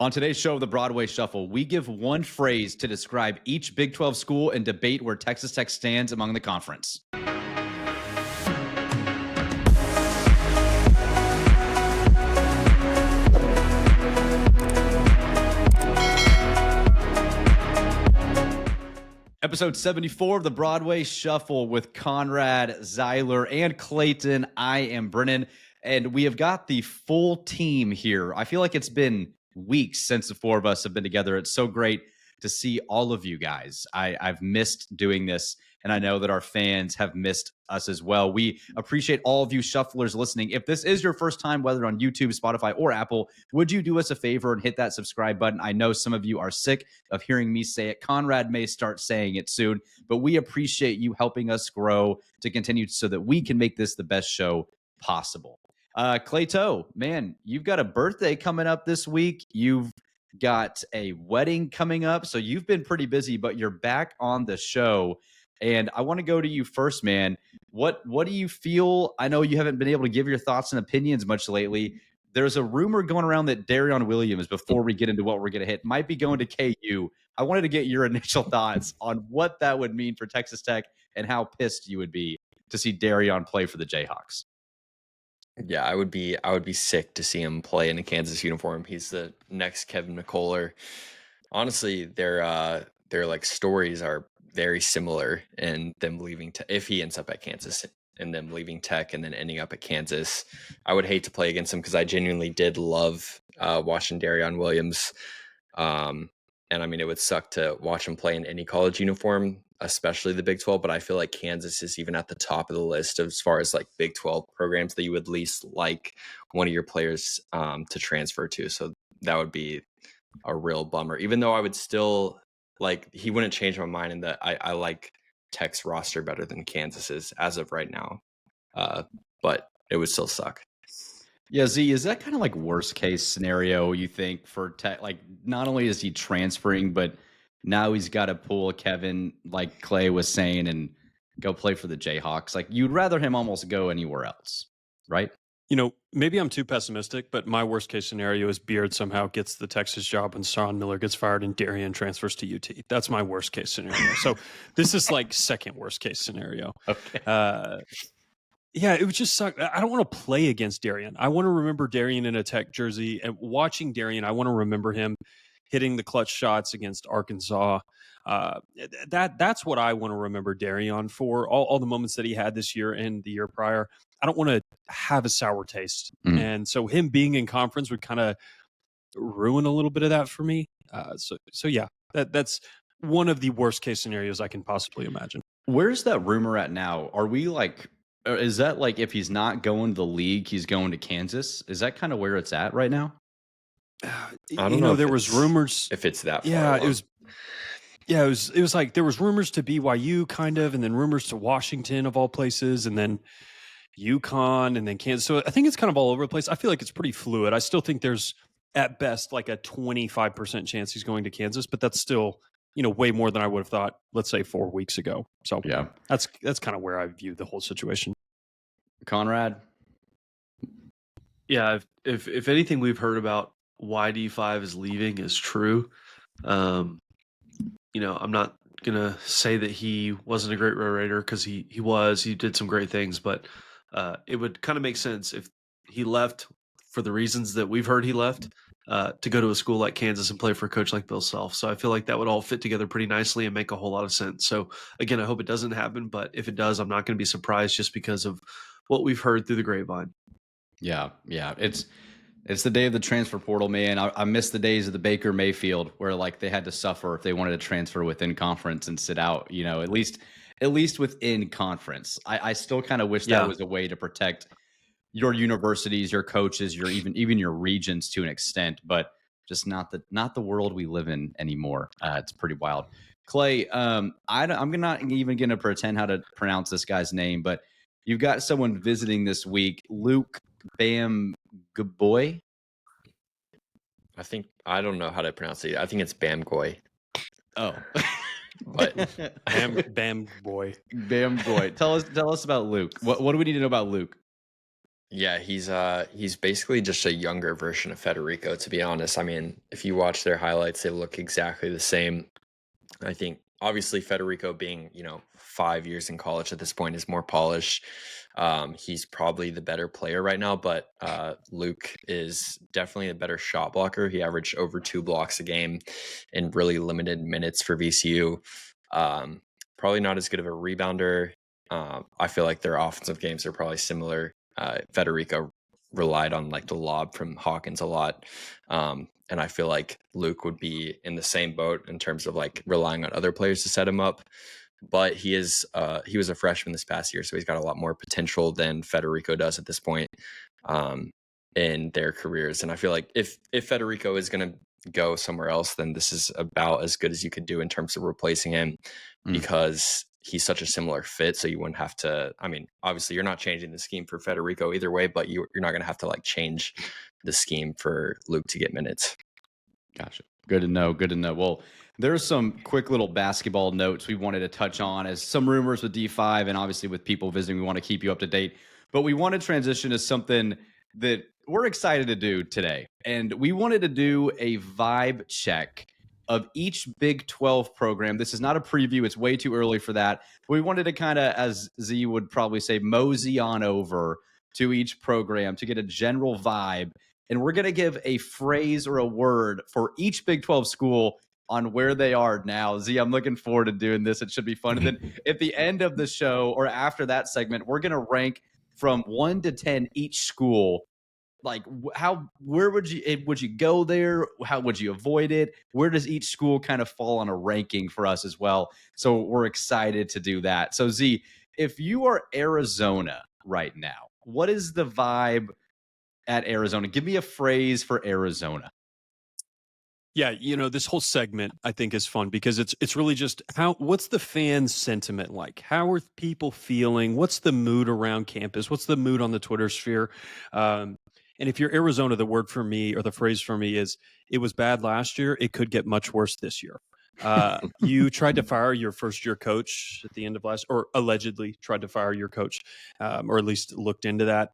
On today's show of the Broadway Shuffle, we give one phrase to describe each Big 12 school and debate where Texas Tech stands among the conference. Episode 74 of the Broadway Shuffle with Conrad, Zyler, and Clayton. I am Brennan, and we have got the full team here. I feel like it's been weeks since the four of us have been together. It's so great to see all of you guys. I've missed doing this, and I know that our fans have missed us as well. We appreciate all of you shufflers listening. If this is your first time, whether on YouTube, Spotify, or Apple, would you do us a favor and hit that subscribe button? I know some of you are sick of hearing me say it. Conrad may start saying it soon, but we appreciate you helping us grow to continue so that we can make this the best show possible. Clayto, man, you've got a birthday coming up this week. You've got a wedding coming up. So you've been pretty busy, but you're back on the show. And I want to go to you first, man. What do you feel? I know you haven't been able to give your thoughts and opinions much lately. There's a rumor going around that Darrion Williams, before we get into what we're going to hit, might be going to KU. I wanted to get your initial thoughts on what that would mean for Texas Tech and how pissed you would be to see Darrion play for the Jayhawks. Yeah, I would be sick to see him play in a Kansas uniform. He's the next Kevin McCullough. Honestly, their like stories are very similar, in them leaving if he ends up at Kansas and them leaving Tech and then ending up at Kansas. I would hate to play against him because I genuinely did love watching Darrion Williams. And I mean, it would suck to watch him play in any college uniform, especially the Big 12, but I feel like Kansas is even at the top of the list as far as like Big 12 programs that you would least like one of your players to transfer to. So that would be a real bummer, even though I would still he wouldn't change my mind in that I like Tech's roster better than Kansas's as of right now. But it would still suck. Yeah, Z, is that kind of like worst case scenario, you think, for Tech? Like, not only is he transferring, but now he's got to pull Kevin, like Clay was saying, and go play for the Jayhawks. Like, you'd rather him almost go anywhere else, right? You know, maybe I'm too pessimistic, but my worst case scenario is Beard somehow gets the Texas job and Sean Miller gets fired and Darrion transfers to UT. That's my worst case scenario. So this is like second worst case scenario. Okay. Yeah, it would just suck. I don't want to play against Darrion. I want to remember Darrion in a Tech jersey, and watching Darrion, I want to remember him hitting the clutch shots against Arkansas. That's what I want to remember Darrion for. All the moments that he had this year and the year prior. I don't want to have a sour taste, and so him being in conference would kind of ruin a little bit of that for me. So yeah, that's one of the worst case scenarios I can possibly imagine. Where's that rumor at now? Are we like? Is that like if he's not going to the league, he's going to Kansas? Is that kind of where it's at right now? I don't know. There was rumors if it's that far yeah, along. it was like there was rumors to BYU kind of, and then rumors to Washington of all places, and then UConn, and then Kansas. So I think it's kind of all over the place. I feel like it's pretty fluid. I still think there's at best like a 25% chance he's going to Kansas, but that's still, way more than I would have thought, let's say 4 weeks ago. So yeah, that's kind of where I view the whole situation. Conrad? Yeah, if anything we've heard about why D5 is leaving is true, I'm not gonna say that he wasn't a great road raider, because he did some great things, but it would kind of make sense if he left for the reasons that we've heard he left, to go to a school like Kansas and play for a coach like Bill Self. So I feel like that would all fit together pretty nicely and make a whole lot of sense. So again, I hope it doesn't happen, but if it does, I'm not going to be surprised just because of what we've heard through the grapevine. Yeah. It's the day of the transfer portal, man. I miss the days of the Baker Mayfield where like they had to suffer if they wanted to transfer within conference and sit out, at least within conference. I still kind of wish that was a way to protect your universities, your coaches, your even your regions to an extent, but just not the world we live in anymore. It's pretty wild. Clay, I'm not even going to pretend how to pronounce this guy's name, but you've got someone visiting this week, Luke Bamgoy. I don't know how to pronounce it. I think it's Bamgoy. Oh, but Bam boy. Tell us about Luke. What do we need to know about Luke? Yeah, he's basically just a younger version of Federico, to be honest. I mean, if you watch their highlights, they look exactly the same. I think obviously Federico being, 5 years in college at this point is more polished. He's probably the better player right now, but Luke is definitely a better shot blocker. He averaged over 2 blocks a game in really limited minutes for VCU. Probably not as good of a rebounder. I feel like their offensive games are probably similar. Federico relied on like the lob from Hawkins a lot. And I feel like Luke would be in the same boat in terms of like relying on other players to set him up. But he was a freshman this past year, so he's got a lot more potential than Federico does at this point in their careers. And I feel like if Federico is going to go somewhere else, then this is about as good as you could do in terms of replacing him because he's such a similar fit. So you wouldn't have to, I mean, obviously you're not changing the scheme for Federico either way, but you're not going to have to like change the scheme for Luke to get minutes. Gotcha. Good to know. Good to know. Well, there's some quick little basketball notes we wanted to touch on as some rumors with D5 and obviously with people visiting. We want to keep you up to date, but we want to transition to something that we're excited to do today. And we wanted to do a vibe check of each Big 12 program. This is not a preview. It's way too early for that. But we wanted to kind of, as Z would probably say, mosey on over to each program to get a general vibe. And we're going to give a phrase or a word for each Big 12 school on where they are now. Z, I'm looking forward to doing this. It should be fun. And then at the end of the show or after that segment, we're going to rank from 1 to 10 each school. Like where would you go there? How would you avoid it? Where does each school kind of fall on a ranking for us as well? So we're excited to do that. So Z, if you are Arizona right now, what is the vibe at Arizona? Give me a phrase for Arizona. Yeah, this whole segment I think is fun because it's really just what's the fan sentiment like? How are people feeling? What's the mood around campus? What's the mood on the Twitter sphere? And if you're Arizona, the word for me or the phrase for me is it was bad last year. It could get much worse this year. You tried to fire your first year coach at the end of or allegedly tried to fire your coach, or at least looked into that.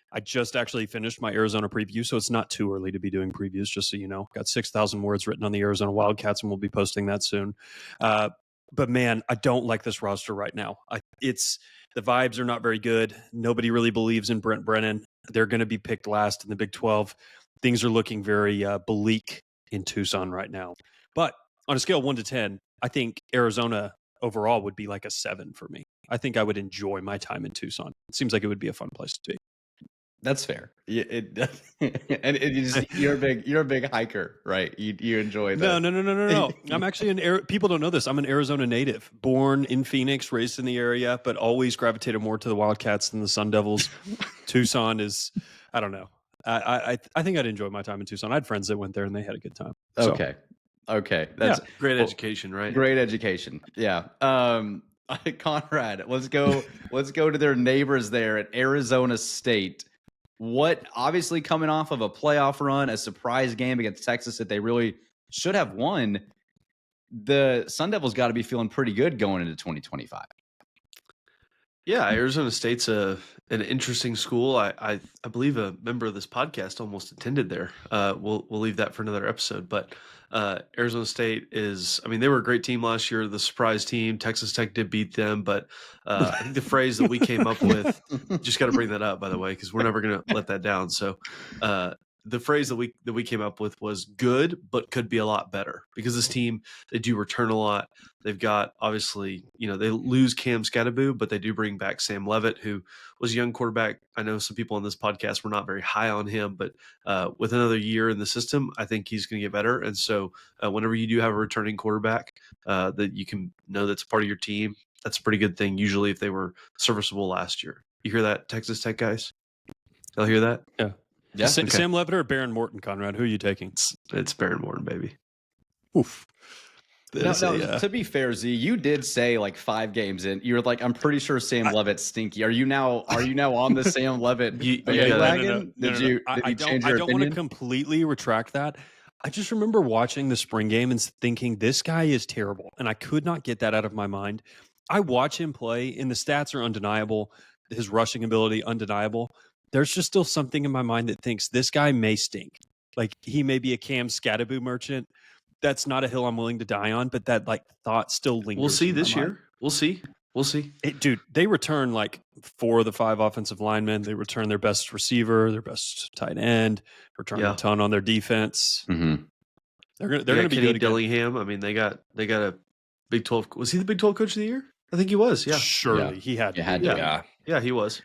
I just actually finished my Arizona preview, so it's not too early to be doing previews, just so you know. Got 6,000 words written on the Arizona Wildcats, and we'll be posting that soon. But man, I don't like this roster right now. The vibes are not very good. Nobody really believes in Brent Brennan. They're going to be picked last in the Big 12. Things are looking very bleak in Tucson right now. But on a scale of 1 to 10, I think Arizona overall would be like a 7 for me. I think I would enjoy my time in Tucson. It seems like it would be a fun place to be. That's fair. You're a big hiker, right? You enjoy that. No. I'm actually people don't know this. I'm an Arizona native, born in Phoenix, raised in the area, but always gravitated more to the Wildcats than the Sun Devils. Tucson is, I don't know. I think I'd enjoy my time in Tucson. I had friends that went there and they had a good time. So. Okay. That's great education, right? Great education. Yeah. Conrad, let's go to their neighbors there at Arizona State. What, obviously coming off of a playoff run, a surprise game against Texas that they really should have won, the Sun Devils got to be feeling pretty good going into 2025. Yeah, Arizona State's an interesting school. I believe a member of this podcast almost attended there. We'll leave that for another episode. But Arizona State they were a great team last year, the surprise team. Texas Tech did beat them, but I think the phrase that we came up with, just got to bring that up, by the way, because we're never going to let that down. So the phrase that we came up with was good, but could be a lot better, because this team, they do return a lot. They've got, obviously, they lose Cam Scattaboo, but they do bring back Sam Levitt, who was a young quarterback. I know some people on this podcast were not very high on him, but with another year in the system, I think he's going to get better. And so whenever you do have a returning quarterback that you can know that's part of your team, that's a pretty good thing, usually, if they were serviceable last year. You hear that, Texas Tech guys? Y'all hear that? Yeah. Yeah. Sam Levitt or Baron Morton, Conrad? Who are you taking? It's Baron Morton, baby. Oof. To be fair, Z, you did say like 5 games in, you were like, I'm pretty sure Sam Levitt's stinky. Are you now on the Sam Levitt bandwagon? Did you change your opinion? I don't want to completely retract that. I just remember watching the spring game and thinking, this guy is terrible. And I could not get that out of my mind. I watch him play, and the stats are undeniable. His rushing ability, undeniable. there's just still something in my mind that thinks this guy may stink. Like he may be a Cam Scattaboo merchant. That's not a hill I'm willing to die on, but that like thought still lingers. We'll see in my this mind. year. We'll see. Dude, they return like 4 of the 5 offensive linemen. They return their best receiver, their best tight end, return a ton on their defense. Mm-hmm. They're gonna be Kenny good Dillingham. I mean, they got a Big 12. Was he the Big 12 coach of the year? I think he was. Yeah, surely he had to. Yeah, he was.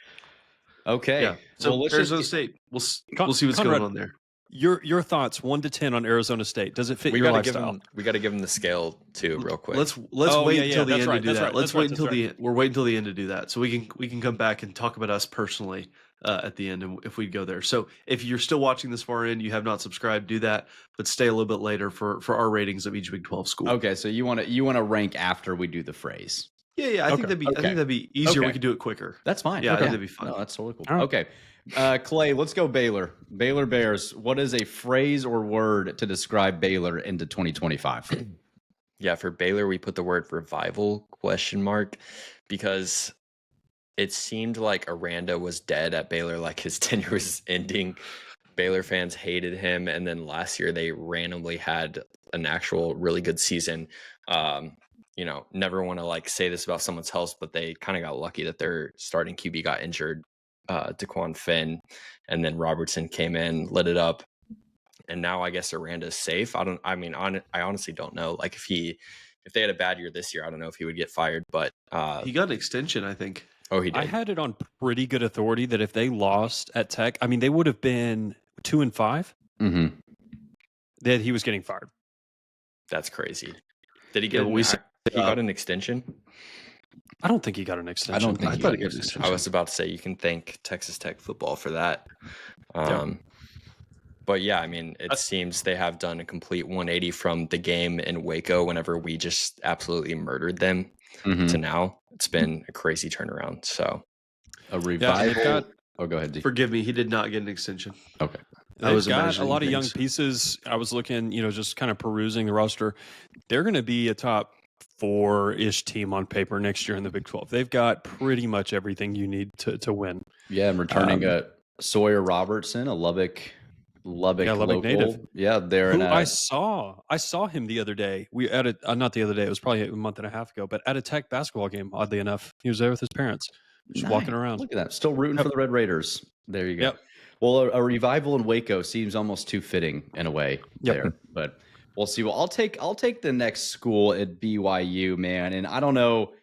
Okay. Yeah. So well, Arizona State. We'll see what's Conrad, going on there. Your thoughts 1 to 10 on Arizona State? Does it fit your lifestyle? We got to give them the scale too, real quick. Let's wait until the end to do that. Let's wait until we're waiting until the end to do that, so we can come back and talk about us personally at the end, and if we go there. So if you're still watching this far in, you have not subscribed, do that, but stay a little bit later for our ratings of each Big 12 school. Okay, so you want to rank after we do the phrase. Yeah. I think that'd be easier. Okay. We could do it quicker. That's fine. Yeah, I think that'd be fun. No, that's totally cool. All right. Okay. Clay, let's go Baylor. Baylor Bears. What is a phrase or word to describe Baylor into 2025? Yeah, for Baylor, we put the word revival ? Because it seemed like Aranda was dead at Baylor, like his tenure was ending. Baylor fans hated him, and then last year they randomly had an actual really good season. Never want to like say this about someone's health, but they kind of got lucky that their starting QB got injured, DeQuan Finn, and then Robertson came in, lit it up, and now I guess Aranda's safe. I honestly don't know. Like if they had a bad year this year, I don't know if he would get fired, but he got an extension, I think. Oh, he did. I had it on pretty good authority that if they lost at Tech, I mean, they would have been 2-5. Mm-hmm. That he was getting fired. That's crazy. Did he get? He got an extension. I don't think he got an extension. I don't think I thought he got an extension. I was about to say you can thank Texas Tech football for that. But yeah, I mean, it seems they have done a complete 180 from the game in Waco whenever we just absolutely murdered them to now. It's been a crazy turnaround. So a revival. Go ahead. D. Forgive me. He did not get an extension. Okay. They've got a lot of young pieces. I was looking, just kind of perusing the roster. They're going to be a top 4-ish team on paper next year in the Big 12. They've got pretty much everything you need to win. Yeah, and returning Sawyer Robertson, a Lubbock local. native. Yeah, they're I saw him the other day. We at not the other day. It was probably a month and a half ago. But at a Tech basketball game, oddly enough, he was there with his parents, just walking around. Look at that, still rooting for the Red Raiders. There you go. Yep. Well, a revival in Waco seems almost too fitting in a way there, but we'll see. Well, I'll take the next school at BYU, man, and I don't know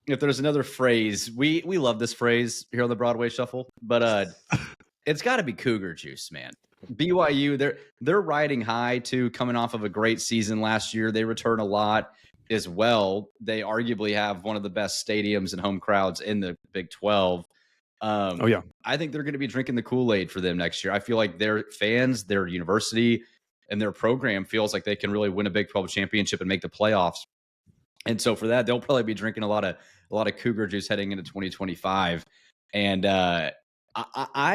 if there's another phrase. We love this phrase here on the Broadway Shuffle, but it's got to be Cougar juice, man. BYU, they're riding high too, coming off of a great season last year. They return a lot as well. They arguably have one of the best stadiums and home crowds in the Big 12. I think they're going to be drinking the Kool-Aid for them next year. I feel like their fans, their university, and their program feels like they can really win a Big 12 championship and make the playoffs. And so for that, they'll probably be drinking a lot of Cougar juice heading into 2025. And I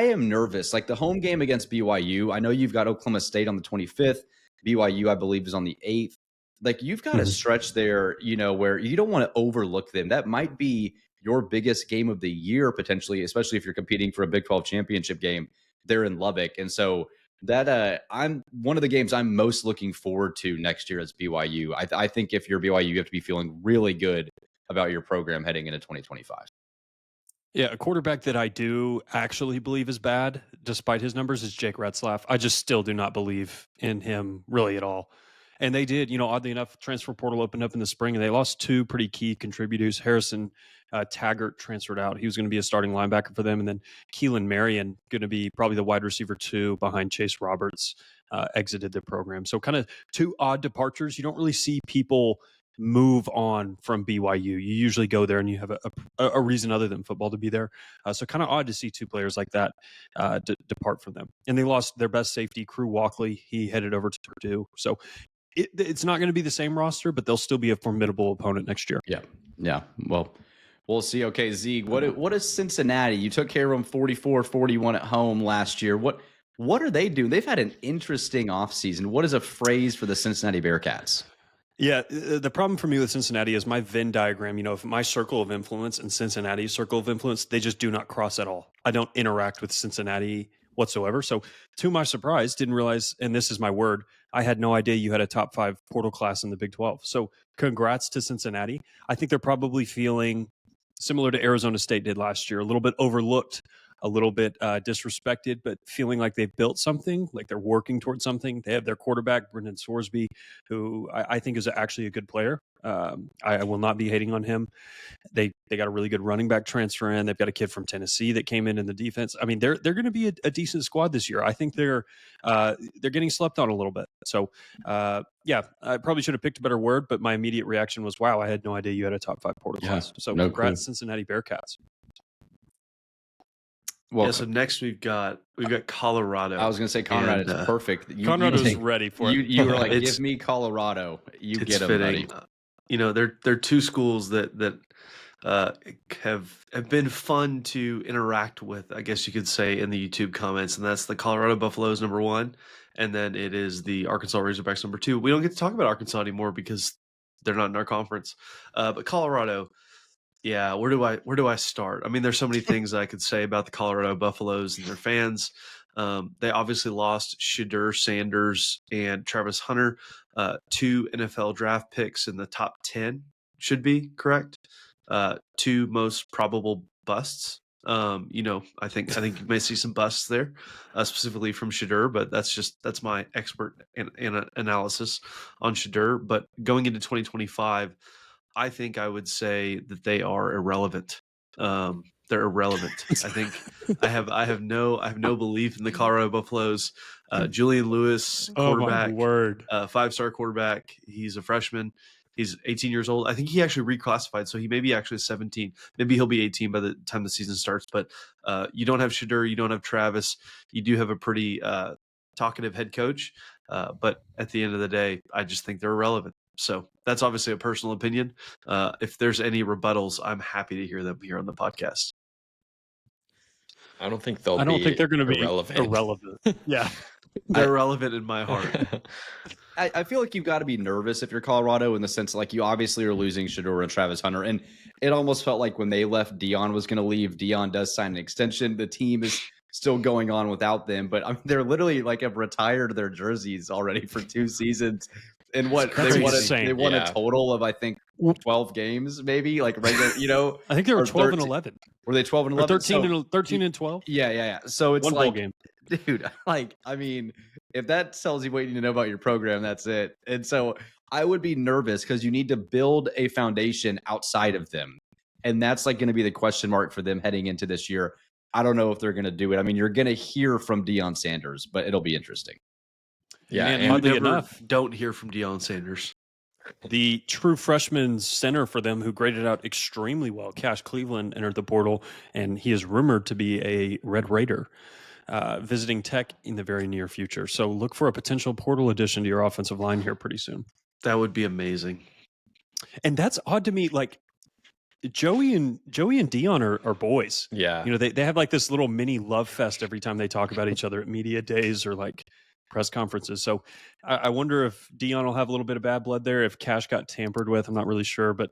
am nervous. Like the home game against BYU, I know you've got Oklahoma State on the 25th. BYU, I believe, is on the 8th. Like you've got a stretch there, where you don't want to overlook them. That might be your biggest game of the year, potentially, especially if you're competing for a Big 12 championship game there in Lubbock. And so that I'm one of the games I'm most looking forward to next year as BYU. I think if you're BYU, you have to be feeling really good about your program heading into 2025. Yeah, a quarterback that I do actually believe is bad, despite his numbers, is Jake Retzlaff. I just still do not believe in him really at all. And they did, oddly enough, transfer portal opened up in the spring, and they lost 2 pretty key contributors. Harrison Taggart transferred out. He was going to be a starting linebacker for them. And then Keelan Marion, going to be probably the wide receiver 2 behind Chase Roberts, exited the program. So kind of 2 odd departures. You don't really see people move on from BYU. You usually go there and you have a reason other than football to be there. So kind of odd to see 2 players like that depart from them. And they lost their best safety, Crew Walkley. He headed over to Purdue. So it's not going to be the same roster, but they'll still be a formidable opponent next year. Yeah. Well, we'll see. Okay, Zeke, what is Cincinnati? You took care of them 44-41 at home last year. What are they doing? They've had an interesting offseason. What is a phrase for the Cincinnati Bearcats? Yeah, the problem for me with Cincinnati is my Venn diagram, if my circle of influence and Cincinnati's circle of influence, they just do not cross at all. I don't interact with Cincinnati whatsoever. So to my surprise, didn't realize, and this is my word, I had no idea you had a top 5 portal class in the Big 12. So congrats to Cincinnati. I think they're probably feeling similar to Arizona State did last year, a little bit overlooked, a little bit disrespected, but feeling like they've built something, like they're working towards something. They have their quarterback, Brendan Sorsby, who I think is actually a good player. I will not be hating on him. They got a really good running back transfer in. They've got a kid from Tennessee that came in the defense. I mean, they're going to be a decent squad this year. I think they're getting slept on a little bit. So yeah, I probably should have picked a better word, but my immediate reaction was, wow, I had no idea you had a top 5 portal class. So congrats, Cincinnati Bearcats. Well, yeah, so next we've got Colorado. I was going to say Conrad. It's perfect. Colorado's ready for it. You were like, give me Colorado. You get them, buddy. They're two schools that have been fun to interact with, I guess you could say, in the YouTube comments, and that's the Colorado Buffaloes number 1, and then it is the Arkansas Razorbacks number 2. We don't get to talk about Arkansas anymore because they're not in our conference, but Colorado. Yeah, where do I start? I mean, there's so many things I could say about the Colorado Buffaloes and their fans. They obviously lost Shedeur Sanders and Travis Hunter, 2 NFL draft picks in the top 10, should be correct. 2 most probable busts. I think you may see some busts there, specifically from Shedeur, but that's my expert analysis on Shedeur. But going into 2025. I think I would say that they are irrelevant. They're irrelevant. I think I have no belief in the Colorado Buffaloes. Julian Lewis, quarterback, 5-star quarterback. He's a freshman. He's 18 years old. I think he actually reclassified, so he may be actually 17. Maybe he'll be 18 by the time the season starts. But you don't have Shedeur, you don't have Travis. You do have a pretty talkative head coach. But at the end of the day, I just think they're irrelevant. So that's obviously a personal opinion. If there's any rebuttals, I'm happy to hear them here on the podcast. I don't think they're going to be irrelevant. Yeah. They're relevant in my heart. I feel like you've got to be nervous if you're Colorado, in the sense like you obviously are losing Shedeur and Travis Hunter. And it almost felt like when they left, Deion was going to leave. Deion does sign an extension. The team is still going on without them. But I mean, they're literally like have retired their jerseys already for 2 seasons. And what they won a total of, I think, 12 games, maybe, like regular, I think they were 12 and 11. Were they 12 and 11? Or 13 and 12? Yeah. So it's 1 like, bowl game. Dude, like, I mean, if that tells you what you need to know about your program, that's it. And so I would be nervous because you need to build a foundation outside of them. And that's like going to be the question mark for them heading into this year. I don't know if they're going to do it. I mean, you're going to hear from Deion Sanders, but it'll be interesting. Yeah, and oddly enough, don't hear from Deion Sanders. The true freshman center for them, who graded out extremely well, Cash Cleveland, entered the portal, and he is rumored to be a Red Raider, visiting Tech in the very near future. So look for a potential portal addition to your offensive line here pretty soon. That would be amazing. And that's odd to me. Like Joey and Deion are boys. Yeah, they have like this little mini love fest every time they talk about each other at media days or like press conferences. So I wonder if Deion will have a little bit of bad blood there, if Cash got tampered with. I'm not really sure, but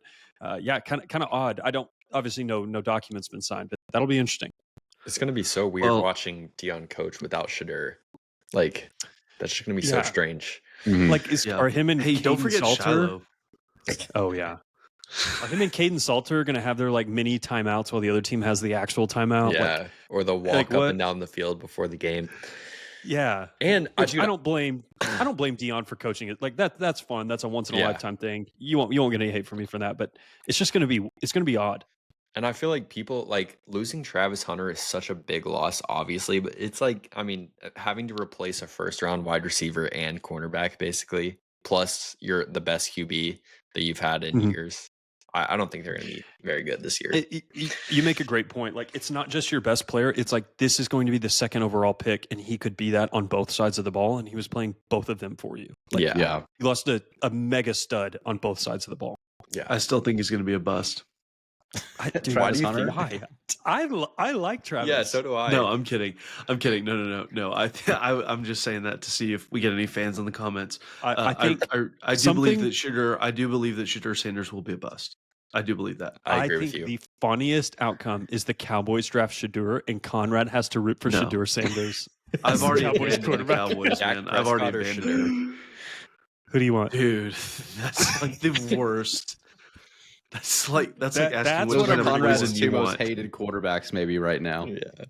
yeah, kind of odd. I don't obviously no documents been signed, but that'll be interesting. It's going to be so weird watching Deion coach without Shedeur. Like that's just going to be so strange. Mm-hmm. Like are him and don't forget Salter? Shiloh. Oh yeah. Are him and Caden Salter going to have their like mini timeouts while the other team has the actual timeout? Yeah, or they'll walk up and down the field before the game. Yeah, and I don't blame Deion for coaching it. Like that's fun. That's a once in a lifetime thing. You won't get any hate from me for that, but it's just going to be odd. And I feel like people like losing Travis Hunter is such a big loss, obviously, but it's like, I mean, having to replace a 1st-round wide receiver and cornerback basically, plus you're the best QB that you've had in years. I don't think they're going to be very good this year. You make a great point. Like, it's not just your best player. It's like, this is going to be the 2nd overall pick, and he could be that on both sides of the ball, and he was playing both of them for you. Like, yeah. You lost a mega stud on both sides of the ball. Yeah. I still think he's going to be a bust. Dude, Travis Hunter? why? I like Travis. Yeah, so do I. No, I'm kidding. No. I'm just saying that to see if we get any fans in the comments. I think I do believe that Shedeur Sanders will be a bust. I do believe that. I agree think with you. the funniest outcome is the Cowboys draft Shedeur, and Conrad has to root for No. Shedeur Sanders. I've already Cowboys abandoned the quarterback. Cowboys, Dak man. I've already Prescott or abandoned it. Who do you want? Dude, that's like the worst. That's like asking that's which one of Conrad's you two most want. hated quarterbacks maybe right now. Yeah.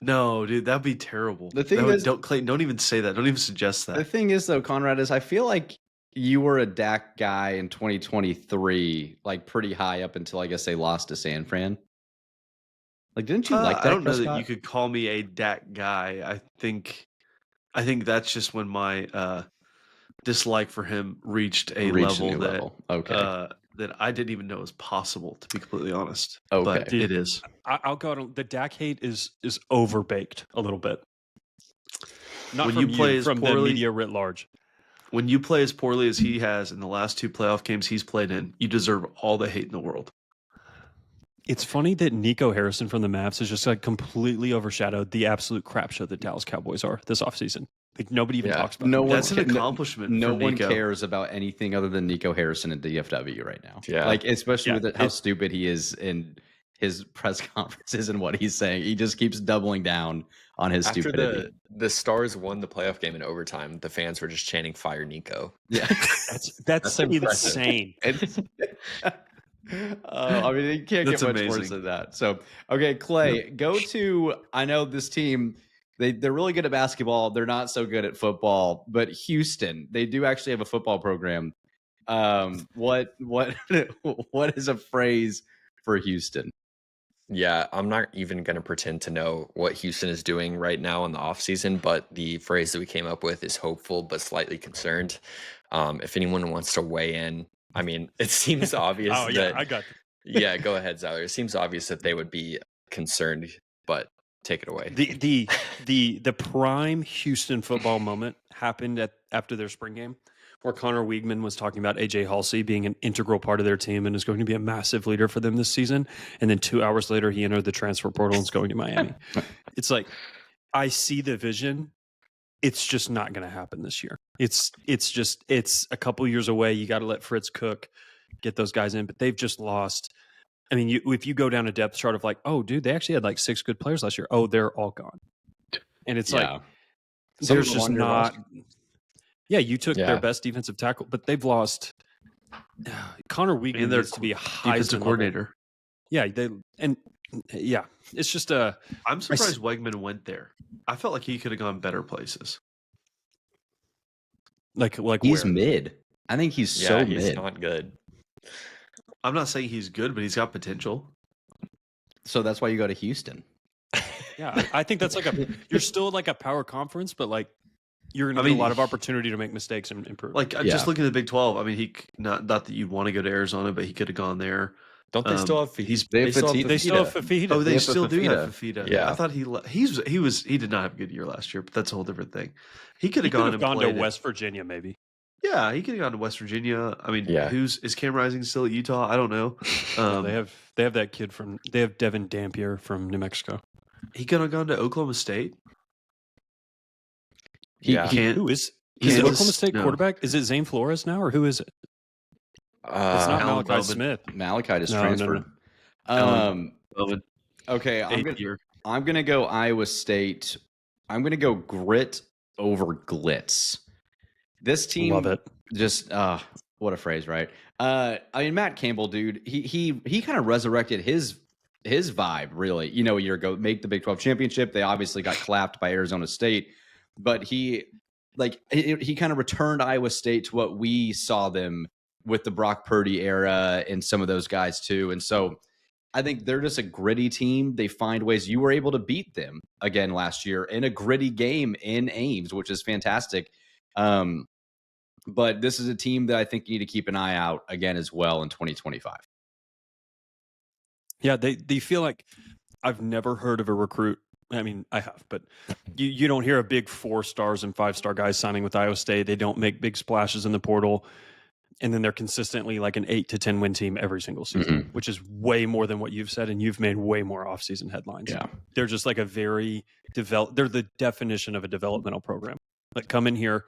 No, dude, that'd be terrible. The thing is- Clayton, don't even say that. Don't even suggest The that. thing is, though, Conrad, is I feel like you were a Dak guy in 2023, like pretty high up until I guess they lost to San Fran. Like, didn't you like Dak I don't know that Prescott? you could call me a Dak guy. I think that's just when my dislike for him reached a Reached a level new that level. Okay. that I didn't even know was possible. To be completely honest, Okay. but it is. I'll go on. The Dak hate is overbaked a little bit. Not When from you play as from the poorly- media writ large. When you play as poorly as he has in the last 2 playoff games he's played in, you deserve all the hate in the world. It's funny that Nico Harrison from the Mavs has just like completely overshadowed the absolute crap show that Dallas Cowboys are this offseason. Like nobody even Yeah. talks about No them. one That's an ca- no- accomplishment. No for one Nico. cares about anything other than Nico Harrison and DFW right now. Yeah. Like, especially Yeah. with how stupid he is in his press conferences and what he's saying. He just keeps doubling down on his After stupidity. the Stars won the playoff game in overtime, the fans were just chanting "Fire Nico." Yeah. That's impressive. insane. It's, I mean, you can't That's get much worse amazing. than that. So, okay, Clay, go to. I know this team. They're really good at basketball. They're not so good at football. But Houston, they do actually have a football program. What is a phrase for Houston? Yeah, I'm not even going to pretend to know what Houston is doing right now in the offseason, but the phrase that we came up with is hopeful but slightly concerned. If anyone wants to weigh in, I mean, it seems obvious Oh yeah, that I got. yeah, go ahead, Zyler. It seems obvious that they would be concerned, but take it away. The prime Houston football moment happened after their spring game, where Connor Wiegman was talking about AJ Halsey being an integral part of their team and is going to be a massive leader for them this season. And then 2 hours later, he entered the transfer portal and is going to Miami. It's like, I see the vision. It's just not going to happen this year. It's a couple years away. You got to let Fritz cook, get those guys in. But they've just lost. I mean, if you go down a depth chart of like, oh, dude, they actually had like 6 good players last year. Oh, they're all gone. And it's like, Some there's of them just on your not. roster. Yeah, you took Yeah. their best defensive tackle, but they've lost. Connor Wiegman And their needs to be a Defensive Heisman level. coordinator. Yeah, it's just a. I'm surprised Wegman went there. I felt like he could have gone better places. like He's where? mid. I think he's Yeah, so he's mid. not good. I'm not saying he's good, but he's got potential. So that's why you go to Houston. Yeah, I think that's like you're still like a power conference, but like you're going to I get mean, a lot of opportunity to make mistakes and improve. Like I'm Yeah. just looking at the Big 12. I mean, he not that you'd want to go to Arizona, but he could have gone there. Don't they still have? they have still Fafita. they still have Fafita. Oh, they have still do Fafita. have Fafita. Yeah. I thought he did not have a good year last year, but that's a whole different thing. He could He have gone and to played West Virginia, maybe. Yeah, he could have gone to West Virginia. I mean, Yeah. is Cam Rising still at Utah? I don't know. They have that kid they have Devin Dampier from New Mexico. He could have gone to Oklahoma State. Yeah. Who is the Kansas- Oklahoma State no. quarterback? Is it Zane Flores now, or who is it? It's not Alan Malachi Bowman. Smith. Malachite is No, transferred. Alan Bowman, Okay, eighth year. I'm gonna go Iowa State. I'm gonna go grit over glitz. This team, Love it. just what a phrase, right? I mean, Matt Campbell, dude, he kind of resurrected his vibe, really. You know, a year ago, make the Big 12 championship. They obviously got clapped by Arizona State, but he kind of returned Iowa State to what we saw them with the Brock Purdy era and some of those guys too. And so I think they're just a gritty team. They find ways. You were able to beat them again last year in a gritty game in Ames, which is fantastic. But this is a team that I think you need to keep an eye out again as well in 2025. Yeah, they feel like I've never heard of a recruit. I mean, I have, but you don't hear of big 4 stars and 5-star guys signing with Iowa State. They don't make big splashes in the portal. and then they're consistently like an 8 to 10 win team every single season, which is way more than what you've said, and you've made way more offseason headlines. Yeah. They're just like they're the definition of a developmental program. Like, come in here,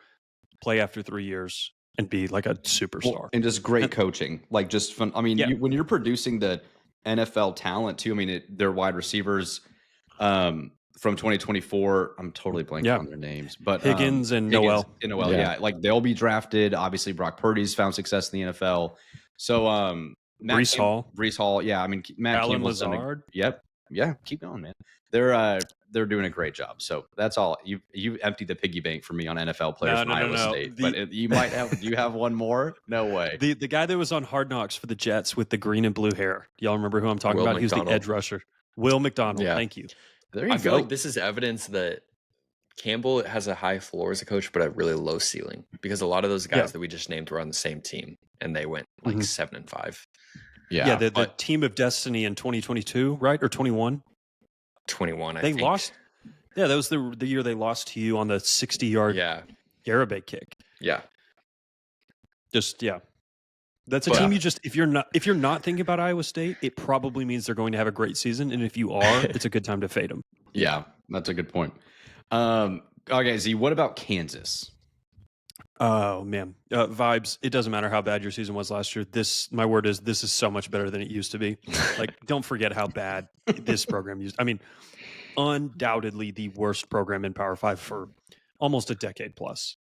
play after 3 years, and be like a superstar. Well, and just great coaching. Like, just fun. I mean, when you're producing the NFL talent too, I mean, their wide receivers from 2024, I'm totally blanking on their names, but Higgins and Noel. Yeah. Like, they'll be drafted. Obviously, Brock Purdy's found success in the NFL. So, Breece Hall. Yeah. I mean, Matt Alan Campbell's Lazard. Yep. Yeah. Keep going, man. They're doing a great job. So that's all. You emptied the piggy bank for me on NFL players from Iowa State. But you might have. Do you have one more? No way. The guy that was on Hard Knocks for the Jets with the green and blue hair. Y'all remember who I'm talking about? McDonald. He was the edge rusher. Will McDonald. Yeah. Thank you. There you I go. feel like this is evidence that Campbell has a high floor as a coach, but a really low ceiling, because a lot of those guys that we just named were on the same team, and they went like 7-5. Yeah. The team of destiny in 2022, right, or 21? 21. They lost. Yeah, that was the year they lost to you on the 60-yard Garibay kick. Yeah. That's a team you just if you're not thinking about Iowa State, it probably means they're going to have a great season, and if you are, it's a good time to fade them. Yeah, that's a good point. Okay, Z, what about Kansas? Oh man, vibes. It doesn't matter how bad your season was last year. My word is, this is so much better than it used to be. Like, don't forget how bad this program used. I mean, undoubtedly the worst program in Power 5 for almost a decade plus.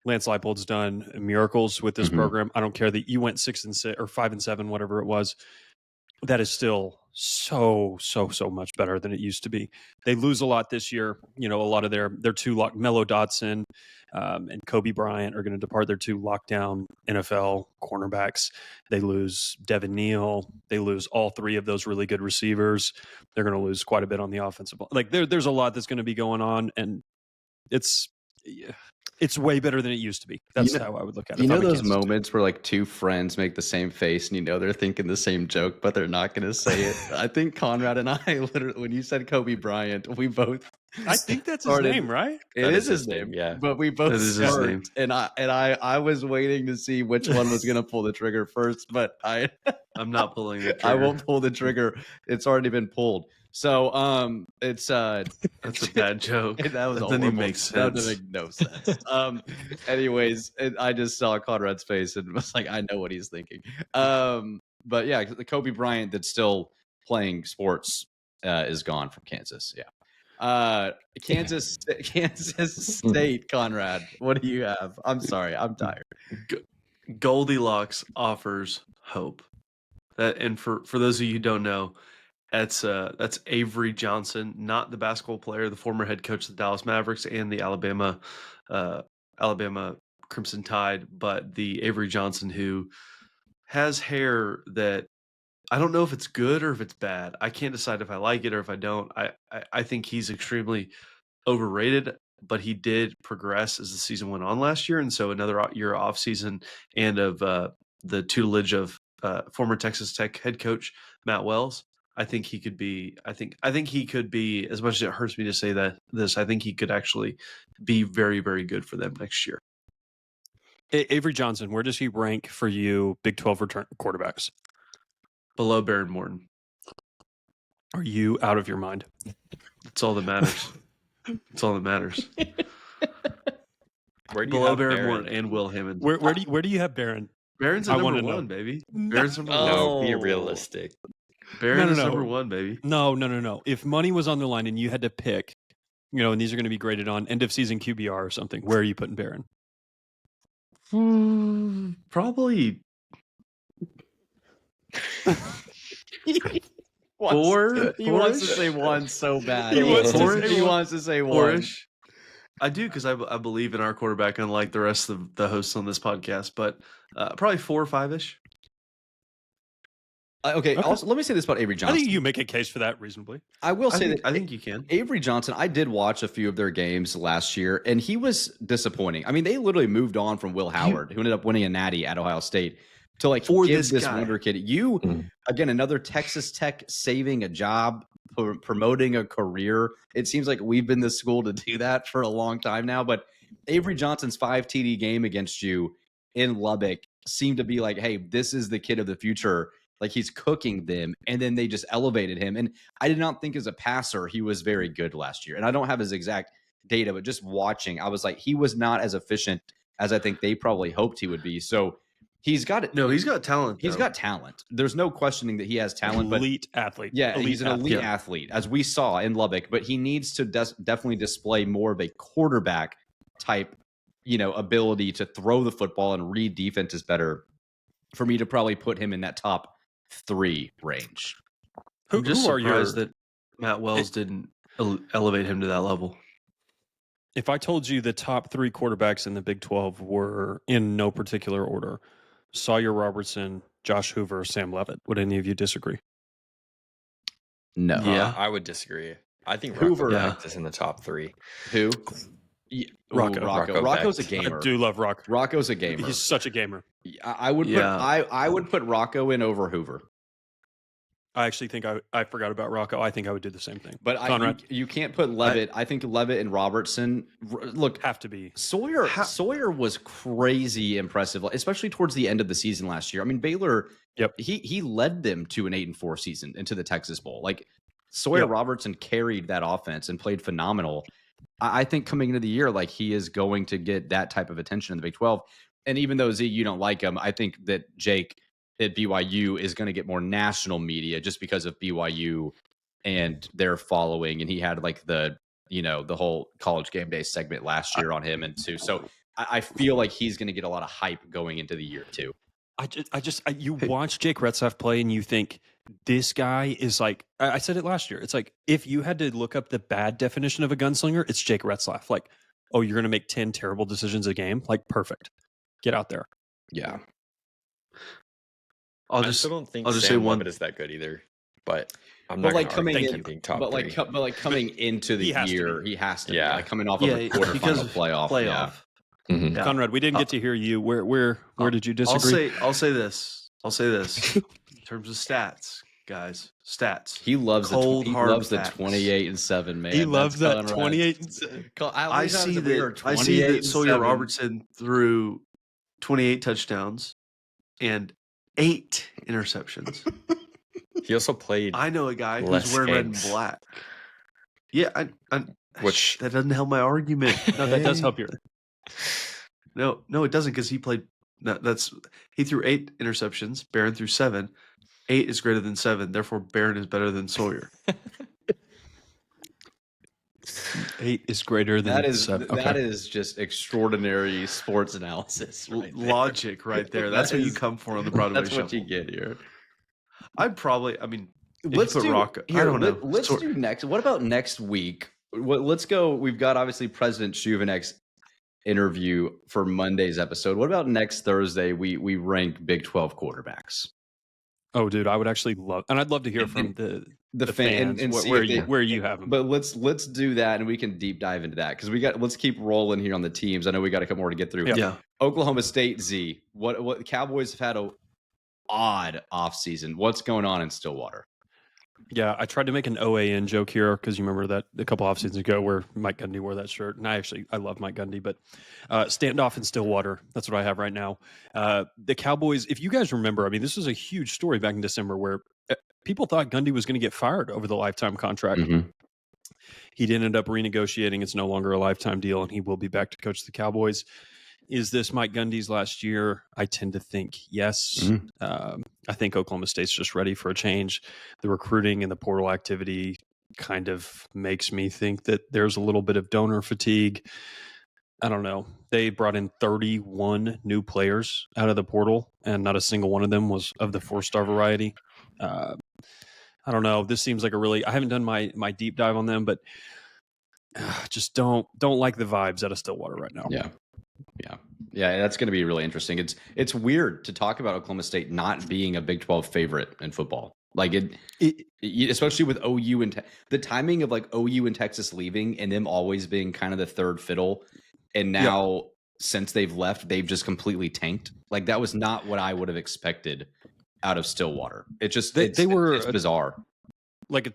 Lance Leipold's done miracles with this program. I don't care that you went 6-6 or 5-7, whatever it was. That is still so much better than it used to be. They lose a lot this year. You know, a lot of their two Mello Dotson and Kobe Bryant are going to depart. Their two lockdown NFL cornerbacks. They lose Devin Neal. They lose all three of those really good receivers. They're going to lose quite a bit on the offensive ball. Like, there's a lot that's going to be going on, and it's way better than it used to be. That's how I would look at it. You know those moments where like two friends make the same face and you know they're thinking the same joke, but they're not going to say it? I think Conrad and I literally, when you said Kobe Bryant, we both. I think that's his name, right? It is his name, yeah. But we both smirked, and I was waiting to see which one was going to pull the trigger first, but I'm not pulling the trigger. I won't pull the trigger. It's already been pulled. So it's that's a bad joke. That was that didn't make sense. That doesn't make no sense. Anyways, I just saw Conrad's face and was like, I know what he's thinking. But yeah, the Kobe Bryant that's still playing sports is gone from Kansas. Yeah. Kansas State, Conrad. What do you have? I'm sorry, I'm tired. Goldilocks offers hope. And for those of you who don't know, that's Avery Johnson, not the basketball player, the former head coach of the Dallas Mavericks and the Alabama Crimson Tide, but the Avery Johnson who has hair that I don't know if it's good or if it's bad. I can't decide if I like it or if I don't. I think he's extremely overrated, but he did progress as the season went on last year, and so another year off season and of the tutelage of former Texas Tech head coach Matt Wells. I think he could be. I think he could be. As much as it hurts me to say I think he could actually be very, very good for them next year. Avery Johnson, where does he rank for you? Big 12 return quarterbacks below Baron Morton. Are you out of your mind? That's all that matters. That's all that matters. Where do you below have Baron Morton and Will Hammond? Where do you have Baron? Baron's at number one, baby. Baron's number one. No, be realistic. Baron is number one, baby. No. If money was on the line and you had to pick, and these are going to be graded on end of season QBR or something, where are you putting Baron? Probably four. He wants to say one so bad. He wants to say one. Four-ish. I do, because I believe in our quarterback, unlike the rest of the hosts on this podcast. But probably 4 or 5-ish. Okay. Also, let me say this about Avery Johnson. I think you make a case for that reasonably. I will say I think you can. Avery Johnson, I did watch a few of their games last year, and he was disappointing. I mean, they literally moved on from Will Howard, who ended up winning a natty at Ohio State, to like for give this guy. wonder kid. Again, another Texas Tech saving a job, promoting a career. It seems like we've been the school to do that for a long time now. But Avery Johnson's 5 TD game against you in Lubbock seemed to be like, hey, this is the kid of the future. Like he's cooking them. And then they just elevated him. And I did not think as a passer, he was very good last year. And I don't have his exact data, but just watching, I was like, he was not as efficient as I think they probably hoped he would be. So he's got it. No, he's got talent. He's got talent. There's no questioning that he has talent. Elite athlete. Yeah, he's an elite athlete. athlete, as we saw in Lubbock. But he needs to definitely display more of a quarterback type, ability to throw the football and read defenses better for me to probably put him in that top 3 range. I'm just who are surprised your, that Matt Wells didn't elevate him to that level. If I told you the top 3 quarterbacks in the Big 12 were in no particular order, Sawyer Robertson, Josh Hoover, Sam Leavitt, would any of you disagree? No. Yeah. I would disagree. I think Hoover- Rocco Yeah. Becht is in the top 3. Who? Rocco. Rocco's a Becht. gamer. I do love Rocco. Rocco's a gamer. He's such a gamer. I would put Yeah. I would put Rocco in over Hoover. I actually think I forgot about Rocco. I think I would do the same thing. But Conrad. you can't put Leavitt. I think Leavitt and Robertson. Look, Have to be. Sawyer was crazy impressive, especially towards the end of the season last year. I mean, Baylor. Yep. He led them to an 8-4 season into the Texas Bowl. Like Sawyer Yep. Robertson carried that offense and played phenomenal. I think coming into the year, like he is going to get that type of attention in the Big 12. And even though Z, you don't like him, I think that Jake at BYU is going to get more national media just because of BYU and their following. And he had like the whole college game day segment last year on him and too. So I feel like he's going to get a lot of hype going into the year too. You watch Jake Retzlaff play and you think this guy is like, I said it last year. It's like, if you had to look up the bad definition of a gunslinger, it's Jake Retzlaff. Like, oh, you're going to make 10 terrible decisions a game? Like, perfect. Get out there. Yeah. I still don't think I'll just Sam say one- Leavitt is that good either. But I'm But not like coming coming in in, being top but 3. like coming into the He has to year, be. he has to. Yeah. Be. Like coming off of a because quarterfinal of playoff. Yeah. Mhm. Yeah. Conrad, we didn't get to hear you. Where did you disagree? I'll say this. In terms of stats, guys. Stats. He loves Cold, he hard loves facts. the 28-7, man. He loves that Conrad. 28. I see that Sawyer 28-7. Robertson threw 28 touchdowns and 8 interceptions. He also played I know a guy who's Less wearing red and games. black. Yeah, Which- that doesn't help my argument. No, that does help your. No, it doesn't because he played. No, he threw 8 interceptions. Barron threw 7. 8 is greater than 7. Therefore, Barron is better than Sawyer. 8 is greater than That is 7. that is just extraordinary sports analysis. Right there. Logic right there. That's That what you is- come for on the Broadway That's Shuffle. what you get here. I'd probably. I mean, if Let's you put do Rocco. I here, don't know. Let's do next. What about next week? Let's go. We've got obviously President Shuvenek's interview for Monday's episode. What about next Thursday? We rank Big 12 quarterbacks. Oh, dude, I would actually love, and I'd love to hear from the fans and see where if where you have them. But let's do that, and we can deep dive into that because let's keep rolling here on the teams. I know we got a couple more to get through. Yeah. Oklahoma State, Z. What Cowboys have had a odd offseason. What's going on in Stillwater? Yeah, I tried to make an OAN joke here because you remember that a couple off seasons ago where Mike Gundy wore that shirt, and I love Mike Gundy, but standoff in Stillwater. That's what I have right now. The Cowboys, if you guys remember, I mean, this was a huge story back in December where people thought Gundy was going to get fired over the lifetime contract. Mm-hmm. He did end up renegotiating. It's no longer a lifetime deal, and he will be back to coach the Cowboys. Is this Mike Gundy's last year? I tend to think yes. Mm-hmm. I think Oklahoma State's just ready for a change. The recruiting and the portal activity kind of makes me think that there's a little bit of donor fatigue. I don't know. They brought in 31 new players out of the portal, and not a single one of them was of the 4-star variety. I don't know. This seems like I haven't done my deep dive on them, but just don't like the vibes out of Stillwater right now. Yeah, that's going to be really interesting. It's weird to talk about Oklahoma State not being a Big 12 favorite in football. Like especially with OU and the timing of like OU and Texas leaving and them always being kind of the third fiddle. And now since they've left, they've just completely tanked. Like that was not what I would have expected out of Stillwater. It just it's bizarre. Like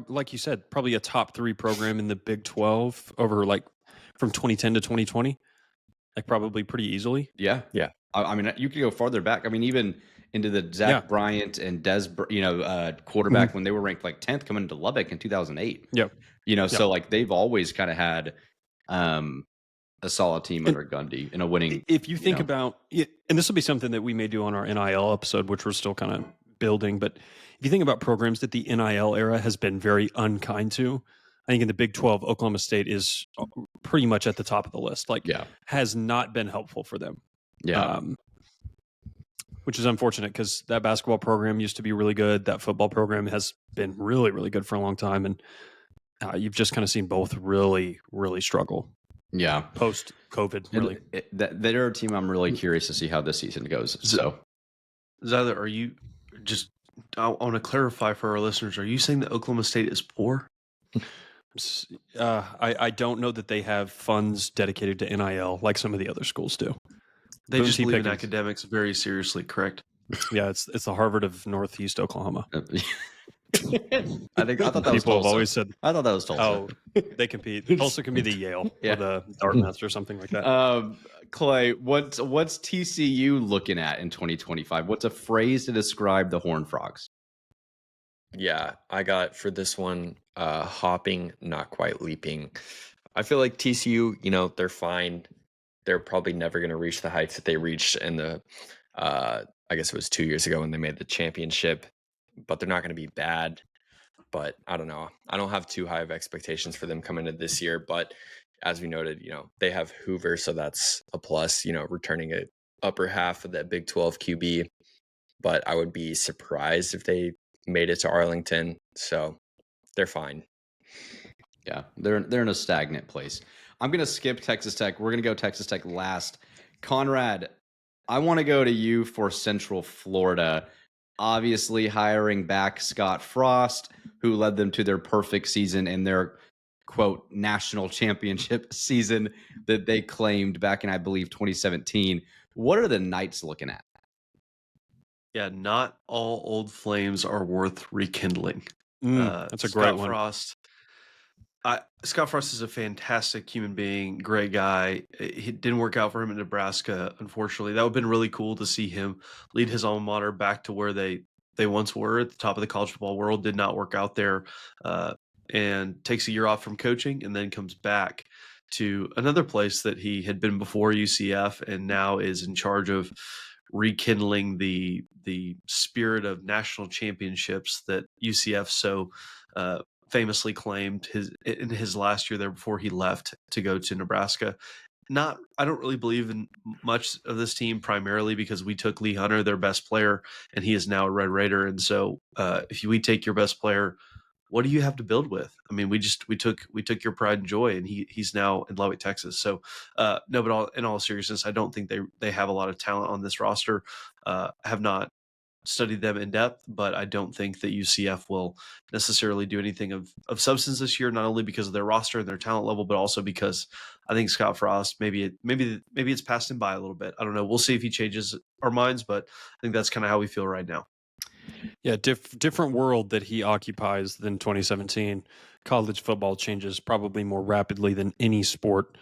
like you said, probably a top 3 program in the Big 12 over like from 2010 to 2020. Like probably pretty easily. Yeah. I mean, you could go farther back. I mean, even into the Zach Bryant and quarterback when they were ranked like 10th coming into Lubbock in 2008. Yep. So like they've always kind of had a solid team under Gundy in a winning. If you think about it, and this will be something that we may do on our NIL episode, which we're still kind of building, but if you think about programs that the NIL era has been very unkind to, I think in the Big 12, Oklahoma State is pretty much at the top of the list. Like, has not been helpful for them. Yeah. Which is unfortunate because that basketball program used to be really good. That football program has been really, really good for a long time. And you've just kind of seen both really, really struggle. Yeah. Post-COVID, really. They're a team I'm really curious to see how this season goes. So, Zyler, are you just, I want to clarify for our listeners, are you saying that Oklahoma State is poor? I don't know that they have funds dedicated to NIL like some of the other schools do. They just believe in academics very seriously, correct? Yeah, it's the Harvard of Northeast Oklahoma. I thought that was People Tulsa. have always said. I thought that was Tulsa. Oh, they compete. Tulsa can be the Yale or the Dartmouth or something like that. Clay, what's TCU looking at in 2025? What's a phrase to describe the Horned Frogs? Yeah, I got for this one, hopping, not quite leaping. I feel like TCU, they're fine. They're probably never going to reach the heights that they reached in the, I guess it was 2 years ago when they made the championship, but they're not going to be bad. But I don't know. I don't have too high of expectations for them coming into this year. But as we noted, they have Hoover, so that's a plus, returning a upper half of that Big 12 QB. But I would be surprised if they made it to Arlington. So they're fine. Yeah, they're in a stagnant place. I'm going to skip Texas Tech. We're going to go Texas Tech last. Conrad, I want to go to you for Central Florida. Obviously hiring back Scott Frost, who led them to their perfect season in their, quote, national championship season that they claimed back in, I believe, 2017. What are the Knights looking at? Yeah, not all old flames are worth rekindling. That's a great one. Scott Frost is a fantastic human being, great guy. It didn't work out for him in Nebraska, unfortunately. That would have been really cool to see him lead his alma mater back to where they once were at the top of the college football world. Did not work out there, and takes a year off from coaching and then comes back to another place that he had been before, UCF, and now is in charge of rekindling the spirit of national championships that UCF so famously claimed in his last year there before he left to go to Nebraska. I don't really believe in much of this team, primarily because we took Lee Hunter, their best player, and he is now a Red Raider. And so if we take your best player, what do you have to build with? I mean, we took your pride and joy, and he's now in Lubbock, Texas. So no, but in all seriousness, I don't think they have a lot of talent on this roster. Have not studied them in depth, but I don't think that UCF will necessarily do anything of substance this year, not only because of their roster and their talent level, but also because I think Scott Frost, maybe it's passed him by a little bit. I don't know. We'll see if he changes our minds, but I think that's kind of how we feel right now. Yeah, different world that he occupies than 2017. College football changes probably more rapidly than any sport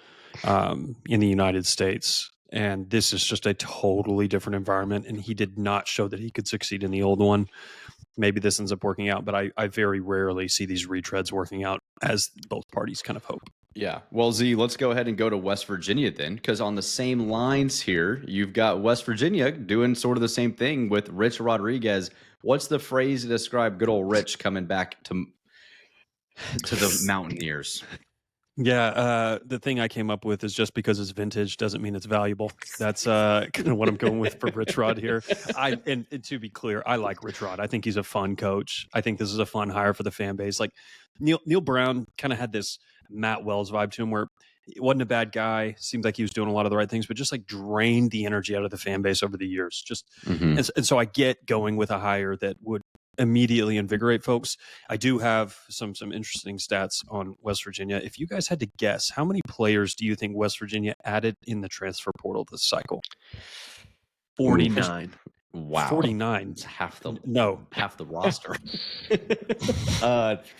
in the United States. And this is just a totally different environment. And he did not show that he could succeed in the old one. Maybe this ends up working out, but I very rarely see these retreads working out as both parties kind of hope. Yeah. Well, Z, let's go ahead and go to West Virginia then, because on the same lines here, you've got West Virginia doing sort of the same thing with Rich Rodriguez. What's the phrase to describe good old Rich coming back to the Mountaineers? Yeah, the thing I came up with is just because it's vintage doesn't mean it's valuable. That's kind of what I'm going with for Rich Rod here. And to be clear, I like Rich Rod. I think he's a fun coach. I think this is a fun hire for the fan base. Like Neil Brown kind of had this Matt Wells vibe to him where he wasn't a bad guy. Seemed like he was doing a lot of the right things, but just like drained the energy out of the fan base over the years. Just and so I get going with a hire that would immediately invigorate folks. I do have some interesting stats on West Virginia. If you guys had to guess, how many players do you think West Virginia added in the transfer portal this cycle? 49. Wow. 49. It's half the roster.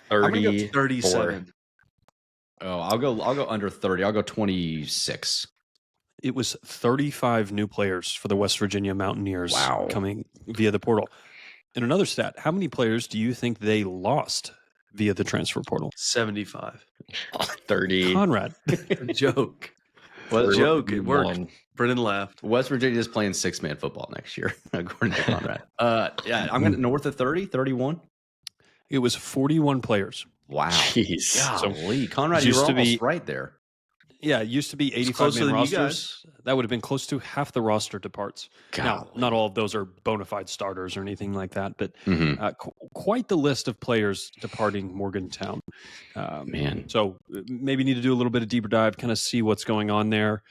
30, 37. Oh, I'll go under 30. I'll go 26. It was 35 new players for the West Virginia Mountaineers coming via the portal. And another stat, how many players do you think they lost via the transfer portal? 75. 30. Conrad. Joke. What a joke. It worked. Brennan laughed. West Virginia is playing 6-man football next year, according to Conrad. Yeah, I'm going to north of 30, 31. It was 41 players. Wow. Jeez. Golly. Conrad, you were almost right there. Yeah, it used to be 85-man rosters. That would have been close to half the roster departs. Now, not all of those are bona fide starters or anything like that, but quite the list of players departing Morgantown. Man. So maybe need to do a little bit of deeper dive, kind of see what's going on there.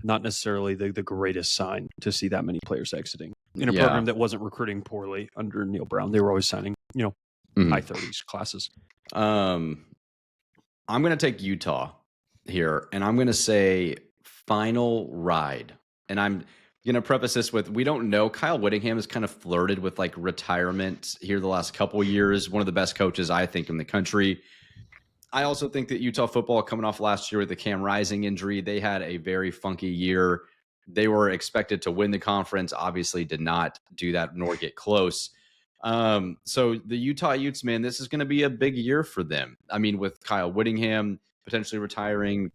Not necessarily the greatest sign to see that many players exiting in a program that wasn't recruiting poorly under Neil Brown. They were always signing, high 30s classes. I'm going to take Utah here, and I'm going to say final ride. And I'm going to preface this with, we don't know. Kyle Whittingham has kind of flirted with like retirement here the last couple of years. One of the best coaches, I think, in the country. I also think that Utah football, coming off last year with the Cam Rising injury, they had a very funky year. They were expected to win the conference, obviously did not do that nor get close. So the Utah Utes, man, this is going to be a big year for them. I mean, with Kyle Whittingham potentially retiring,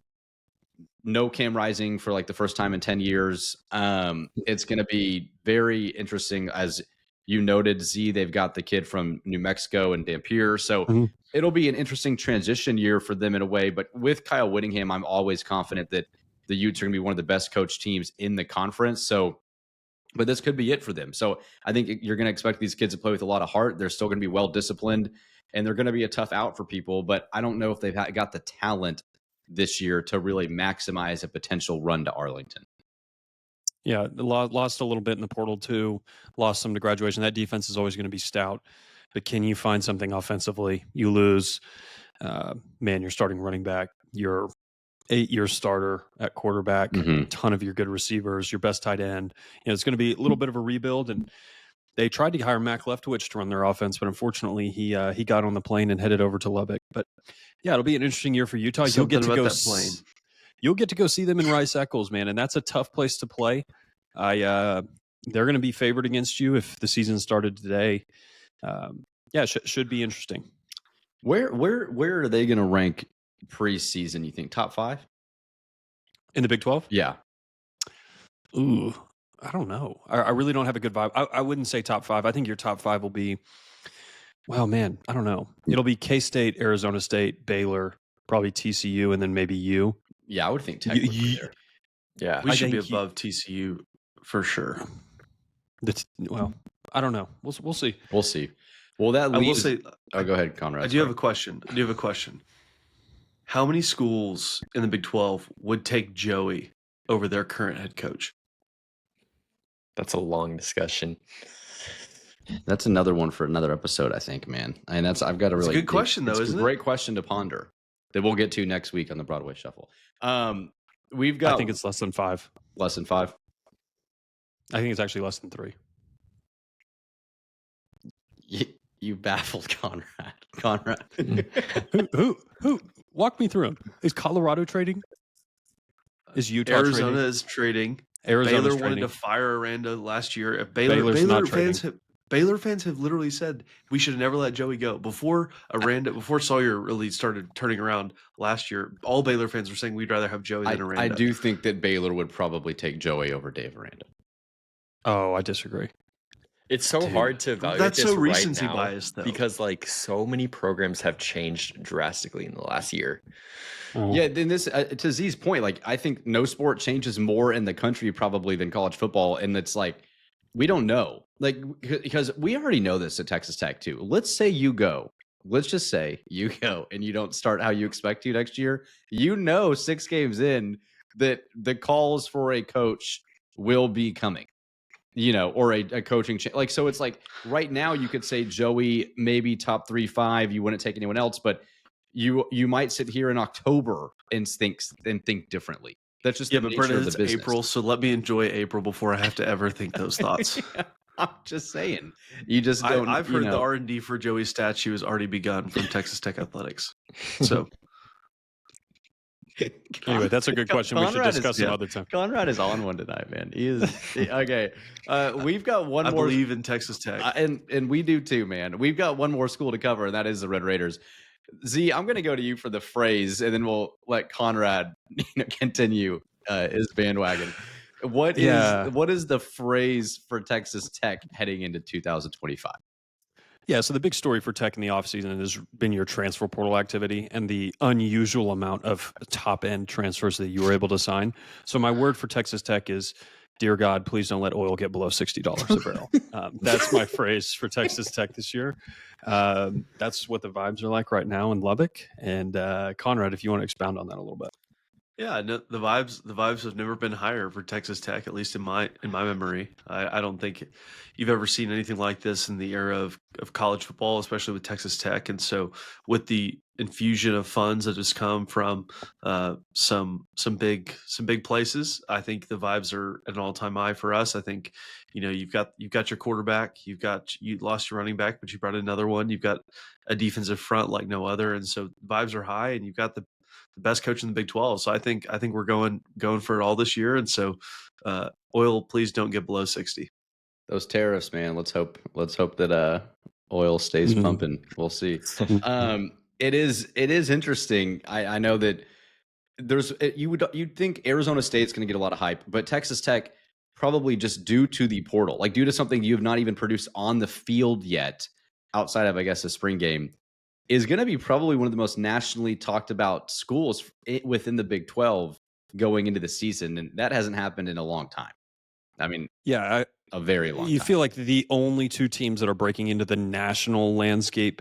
no Cam Rising for like the first time in 10 years. It's going to be very interesting. As you noted, Z, they've got the kid from New Mexico and Dampier. So it'll be an interesting transition year for them in a way. But with Kyle Whittingham, I'm always confident that the Utes are going to be one of the best coach teams in the conference. So, but this could be it for them. So I think you're going to expect these kids to play with a lot of heart. They're still going to be well-disciplined, and they're going to be a tough out for people. But I don't know if they've got the talent this year to really maximize a potential run to Arlington. Yeah, lost a little bit in the portal too. Lost some to graduation. That defense is always going to be stout. But can you find something offensively? You lose, you're starting running back. You're 8-year starter at quarterback. A ton of your good receivers. Your best tight end. It's going to be a little bit of a rebuild. And they tried to hire Mac Leftwich to run their offense, but unfortunately he got on the plane and headed over to Lubbock. But yeah, it'll be an interesting year for Utah. You'll get to go see them in Rice Eccles, man, and that's a tough place to play. They're going to be favored against you if the season started today. Should be interesting. Where are they going to rank preseason? You think top 5 in the Big 12? Yeah. Ooh, I don't know. I really don't have a good vibe. I wouldn't say top 5. I think your top 5 will be. Well, man, I don't know. It'll be K-State, Arizona State, Baylor, probably TCU, and then maybe you. Yeah, I would think Tech would be there. Yeah, we should be above TCU for sure. Well, I don't know. We'll see. We'll see. Well, that leads. I will say. Oh, go ahead, Conrad. I do have a question. How many schools in the Big 12 would take Joey over their current head coach? That's a long discussion. That's another one for another episode, I think, man. And I've got a really good question, though, isn't it? Great question to ponder that we'll get to next week on the Broadway Shuffle. We've got. I think it's less than 5. Less than 5. I think it's actually less than 3. You baffled Conrad. Who? Walk me through him. Is Colorado trading? Is Utah Arizona trading? is trading. Arizona's Baylor trading. wanted to fire Aranda last year. If Baylor's Baylor not fans trading. Baylor fans have literally said we should have never let Joey go. Before Sawyer really started turning around last year, all Baylor fans were saying we'd rather have Joey than Aranda. I do think that Baylor would probably take Joey over Dave Aranda. Oh, I disagree. It's so hard to evaluate that's this so recency right now bias, though. because like so many programs have changed drastically in the last year. Yeah, then this to Z's point, like I think no sport changes more in the country probably than college football, and it's like we don't know, like because we already know this at Texas Tech too. Let's say you go, let's just say you go, and you don't start how you expect to next year. 6 games in that the calls for a coach will be coming. Or a coaching like, so it's like right now you could say Joey, maybe top 3-5. You wouldn't take anyone else, but you might sit here in October and think differently. That's just but nature Brennan, of the it's business. April, so let me enjoy April before I have to ever think those thoughts. Yeah, I'm just saying, you just don't. I've heard the R&D for Joey's statue has already begun from Texas Tech Athletics. So Anyway, that's a good question. We should Conrad discuss is, some other time. Conrad is on one tonight, man. He is okay. We've got one I more. believe in Texas Tech. And we do too, man. We've got one more school to cover, and that is the Red Raiders. Z, I'm going to go to you for the phrase, and then we'll let Conrad continue his bandwagon. What is the phrase for Texas Tech heading into 2025? Yeah, so the big story for Tech in the offseason has been your transfer portal activity and the unusual amount of top-end transfers that you were able to sign. So my word for Texas Tech is, dear God, please don't let oil get below $60 a barrel. That's my phrase for Texas Tech this year. That's what the vibes are like right now in Lubbock. And Conrad, if you want to expound on that a little bit. Yeah, no, the vibes have never been higher for Texas Tech, at least in my memory. I don't think you've ever seen anything like this in the era of college football, especially with Texas Tech. And so, with the infusion of funds that has come from some big places, I think the vibes are at an all-time high for us. I think you've got your quarterback, you lost your running back, but you brought another one. You've got a defensive front like no other, and so vibes are high, and you've got the best coach in the Big 12. So I think we're going for it all this year. And so oil, please don't get below 60. Those tariffs, man. Let's hope that oil stays pumping. We'll see. It is interesting. I know that you'd think Arizona State's going to get a lot of hype, but Texas Tech probably just due to the portal, like due to something you have not even produced on the field yet, outside of, I guess, a spring game, is going to be probably one of the most nationally talked about schools within the Big 12 going into the season. And that hasn't happened in a long time. I mean, a very long time. You feel like the only two teams that are breaking into the national landscape,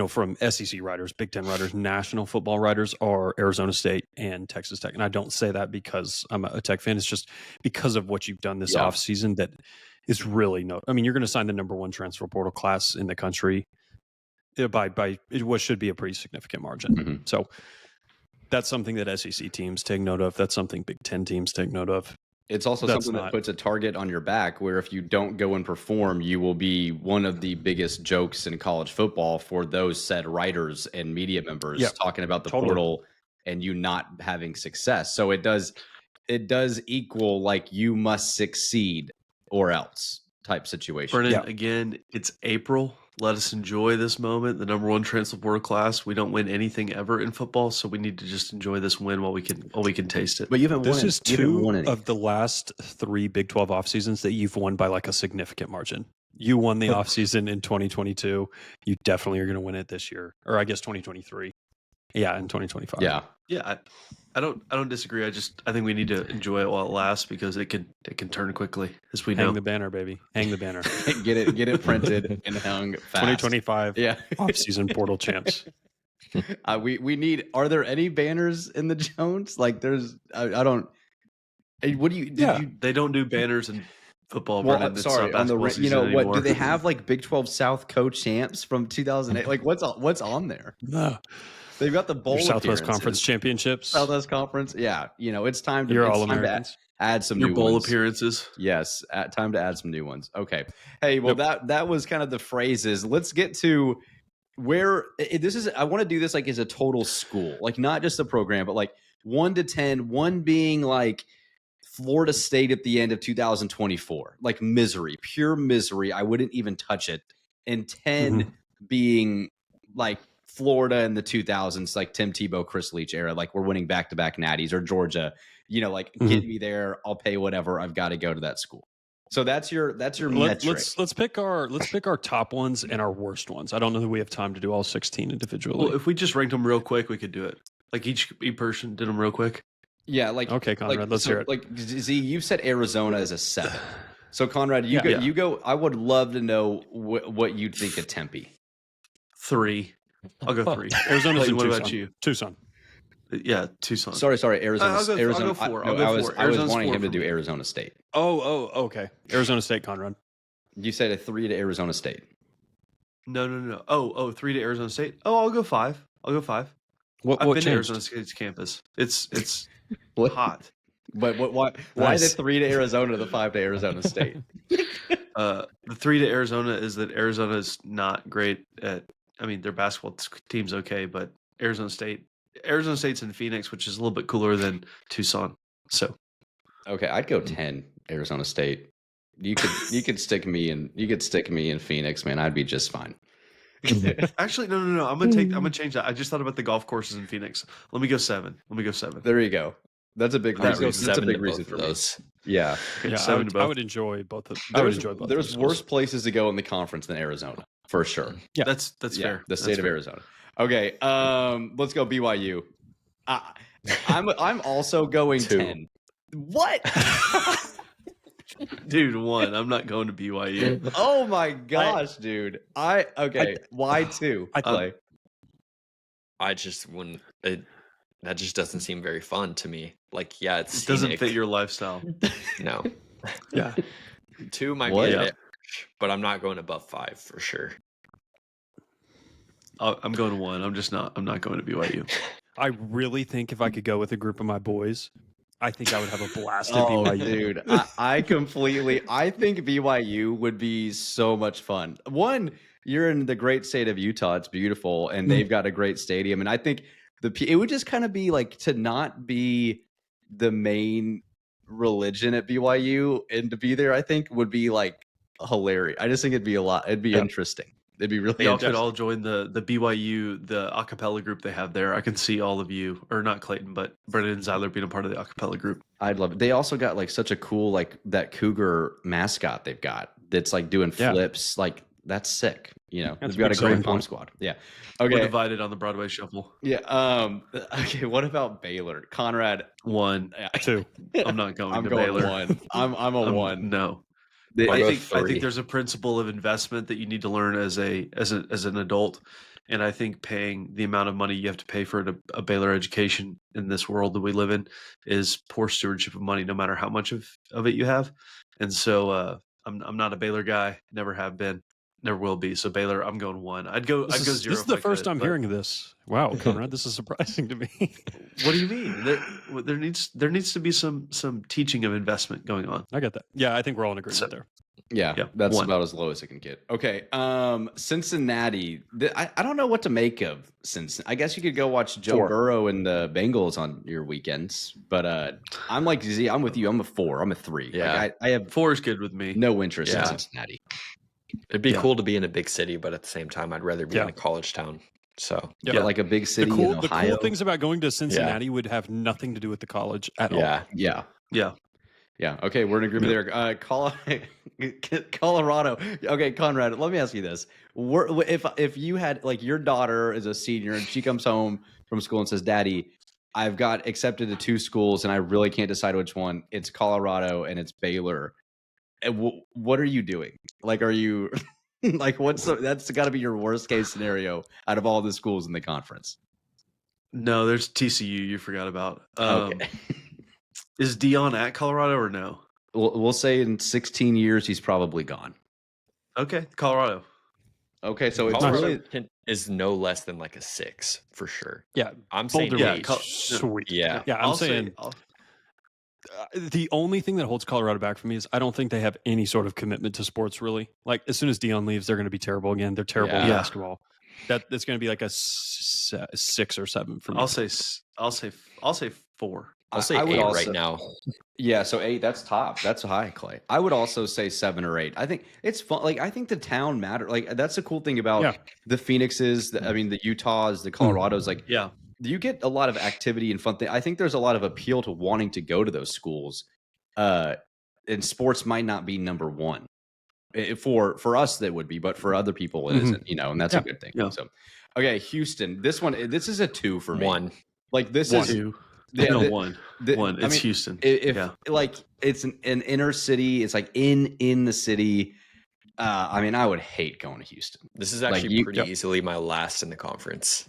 from SEC writers, Big Ten writers, national football writers, are Arizona State and Texas Tech. And I don't say that because I'm a Tech fan. It's just because of what you've done this offseason that is really I mean, you're going to sign the number one transfer portal class in the country by what should be a pretty significant margin. Mm-hmm. So that's something that SEC teams take note of. That's something Big Ten teams take note of. It's also something that puts a target on your back where if you don't go and perform, you will be one of the biggest jokes in college football for those said writers and media members talking about the portal and you not having success. So it does equal like you must succeed or else type situation. Brennan, again, it's April. Let us enjoy this moment. The number one transfer portal class. We don't win anything ever in football, so we need to just enjoy this win while we can taste it. But you haven't won. This is two of the last three Big 12 off seasons that you've won by like a significant margin. You won the off season in 2022. You definitely are going to win it this year, or I guess 2023. Yeah, in 2025. Yeah. I don't disagree. I think we need to enjoy it while it lasts because it can turn quickly, as we know. Hang the banner, baby. Hang the banner. get it printed and hung fast. 2025. Yeah. Off-season portal champs. We need. Are there any banners in the Jones? Like there's. I don't. What do you? They don't do banners in football. Well, sorry. On the what anymore. do they have? Like Big 12 South co-champs from 2008. Like what's on there? No. They've got the bowl Southwest Conference championships. Southwest Conference, yeah. It's time to. You're All-Americans. Add some your new bowl ones. appearances. Yes, time to add some new ones. Okay. Hey, well that was kind of the phrases. Let's get to where this is. I want to do this like as a total school, like not just the program, but like 1 to 10. 1 being like Florida State at the end of 2024, like misery, pure misery. I wouldn't even touch it. And 10 being like Florida in the 2000s, like Tim Tebow, Chris Leach era, like we're winning back-to-back natties, or Georgia, like get me there, I'll pay whatever, I've got to go to that school. So that's your metric. Let's pick our top ones and our worst ones. I don't know that we have time to do all 16 individually. Well, if we just ranked them real quick, we could do it. Like each person did them real quick. Yeah, like okay, Conrad, let's hear it. Like Z, you've said Arizona is a 7. So Conrad, you go. I would love to know what you'd think of Tempe. 3. I'll go 3. Arizona's in what Tucson. about you? Tucson. Yeah, Tucson. Sorry, Arizona. I'll go 4. I was wanting him to do Arizona State. Oh, okay. Arizona State, Conrad. You said a 3 to Arizona State. No. Oh, 3 to Arizona State. Oh, I'll go 5. I've been to Arizona State's campus. It's hot. But why the 3 to Arizona, the 5 to Arizona State? The 3 to Arizona is that Arizona is not great at. I mean, their basketball team's okay, but Arizona State Arizona State's in Phoenix, which is a little bit cooler than Tucson. So Okay, I'd go 10 Arizona State. You could stick me in Phoenix, man. I'd be just fine. actually, no. I'm gonna change that. I just thought about the golf courses in Phoenix. Let me go 7. There you go. That's a big I'd reason. go That's a 7 big to reason both for of me. those. Yeah. Okay, Yeah, 7 to both. I would enjoy both. I would enjoy both. There's those worse schools. places to go in the conference than Arizona, for sure. Yeah. That's Yeah, fair. the state of Arizona. Okay, let's go BYU. I'm also going 2. 10. What? Dude, 1. I'm not going to BYU. Oh my gosh, dude. Why 2? I Clay. I just wouldn't. That just doesn't seem very fun to me. Like, yeah, it's It doesn't scenic. fit your lifestyle. No. Yeah. 2 might What? be a Yeah. bit, but I'm not going above 5 for sure. I'm going to 1. I'm not going to BYU. I really think if I could go with a group of my boys, I think I would have a blast at Oh, BYU. dude, I think BYU would be so much fun. One, you're in the great state of Utah; it's beautiful, and they've got a great stadium. And I think it would just kind of be like to not be the main religion at BYU and to be there. I think would be like hilarious. I just think it'd be a lot. It'd be interesting. It'd be really Y'all could interesting. all join the BYU, the acapella group they have there. I can see all of you, or not Clayton, but Brennan and Zyler being a part of the acapella group. I'd love it. They also got like such a cool like that cougar mascot they've got that's like doing Yeah. flips. Like that's sick. You know, That's they've got a a big great selling pom point. squad. Yeah. We're Okay. divided on the Broadway Shuffle. Yeah. Okay. What about Baylor? Conrad. 1. Yeah, 2. I'm not going I'm to going Baylor. 1. I'm a 1. No. I I'll go think 3. I think there's a principle of investment that you need to learn as an adult, and I think paying the amount of money you have to pay for a Baylor education in this world that we live in is poor stewardship of money, no matter how much of it you have. And so I'm not a Baylor guy, never have been, never will be. So Baylor, I'm going 1. I'd go 0. This is if the I first could, I'm but- hearing of this. Wow, Conrad, this is surprising to me. What do you mean? There needs to be some teaching of investment going on. I get that. Yeah, I think we're all in agreement So- there. yeah, Yeah, that's 1. about as low as it can get. Okay. Cincinnati. I don't know what to make of Cincinnati. I guess you could go watch Joe 4. Burrow and the Bengals on your weekends, but I'm like Z. I'm with you. I'm a 4. I'm a 3. Yeah. Like, I have 4 is good with me. no interest in Yeah. Cincinnati. It'd be Yeah. cool to be in a big city, but at the same time, I'd rather be in Yeah. a college town. So, Yeah. But like a big city in The Ohio. cool things about going to Cincinnati would have nothing to do with the college at all. yeah. Yeah. Yeah. Yeah. Okay. We're in agreement there. Colorado. Okay, Conrad, let me ask you this. If you had like your daughter is a senior and she comes home from school and says, Daddy, I've got accepted to 2 schools and I really can't decide which one. It's Colorado and it's Baylor. And what are you doing? Like, are you like, that's got to be your worst case scenario out of all the schools in the conference. No, there's TCU you forgot about. Okay. Is Dion at Colorado or no? We'll say in 16 years, he's probably gone. Okay, Colorado. Okay. So it's Colorado really, is no less than like a 6 for sure. Yeah, I'm saying Boulder yeah, Beach, Col- sweet. Yeah. Yeah, I'm I'll say- saying the only thing that holds Colorado back for me is I don't think they have any sort of commitment to sports. Really, like as soon as Dion leaves, they're going to be terrible again. They're terrible in Yeah. basketball. That's going to be like a 6 or 7 for me. I'll say 4. I'll say I would 8 also- right now. Yeah, so 8, that's top. That's high, Clay. I would also say 7 or 8. I think it's fun. Like, I think the town matter. Like, that's the cool thing about Yeah. the Phoenixes, the Utahs, the Colorados. Like, Yeah. you get a lot of activity and fun thing. I think there's a lot of appeal to wanting to go to those schools. And sports might not be number one. For us, that would be, but for other people, it isn't, and that's a good thing. Yeah. So, okay, Houston, this is a 2 for me. 1. Like, this One. is. 2. Yeah, no, the- 1. the- 1. I It's mean, Houston. If Yeah. like it's an inner city, it's like in the city. I mean, I would hate going to Houston. This is Like, actually you- pretty easily my last in the conference.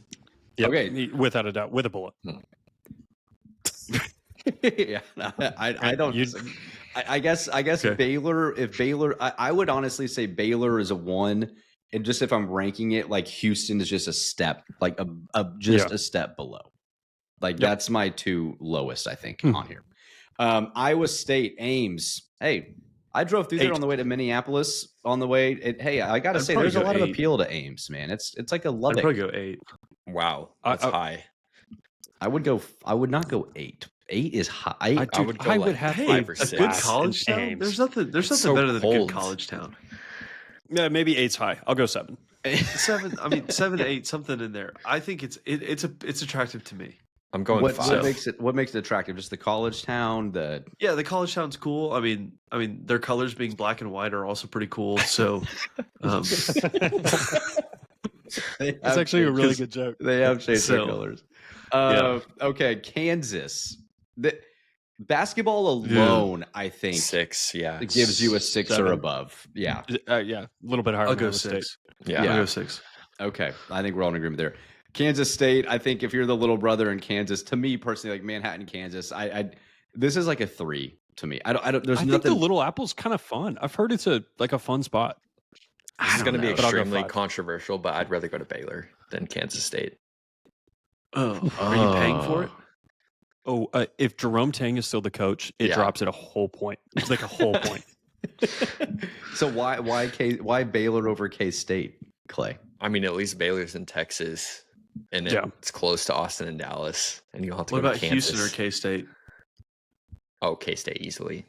Yep, Okay. without a doubt, with a bullet. Yeah, I don't. You- I guess Okay. Baylor. If Baylor, I would honestly say Baylor is a 1, and just if I'm ranking it, like Houston is just a step, like a step below. Like that's my 2 lowest, I think, on here. Iowa State, Ames. Hey, I drove through there 8. on the way to Minneapolis. On the way, hey, I got to I'd say, probably there's a go lot of 8. appeal to Ames, man. It's like a I'd Lubbock. probably go 8. Wow. I- That's I- high. I would not go 8. 8 is high. I would go like have Hey, 5 or a 6. good college town. Ames. There's nothing so better than a cold. good college town. Yeah, maybe 8's high. I'll go 7. 7 to 8, something in there. I think it's attractive to me. I'm going what 5. makes it attractive? Just the college town, the Yeah, the college town's cool. I mean, their colors being black and white are also pretty cool. So, That's actually a really good joke. They have changed their So, colors. yeah. Okay, Kansas. The basketball alone, I think, 6, yeah. it gives you a 6 or 7. above. Yeah. Yeah, a little bit higher. I'll than go Iowa State. 6. Yeah. Yeah. I'll go 6. Okay, I think we're all in agreement there. Kansas State. I think if you're the little brother in Kansas, to me personally, like Manhattan, Kansas, I this is like a 3 to me. I don't. There's I think nothing. the Little Apple's kind of fun. I've heard it's a fun spot. This is going to be but I'll go extremely 5. controversial, but I'd rather go to Baylor than Kansas State. Oh, are you paying for it? Oh, if Jerome Tang is still the coach, it Yeah. drops at a whole point. It's like a whole point. So why Baylor over K State, Clay? I mean, at least Baylor's in Texas, and Yeah. it's close to Austin and Dallas, and you don't have to What go about to Kansas. Houston or K-State? Oh, K-State easily.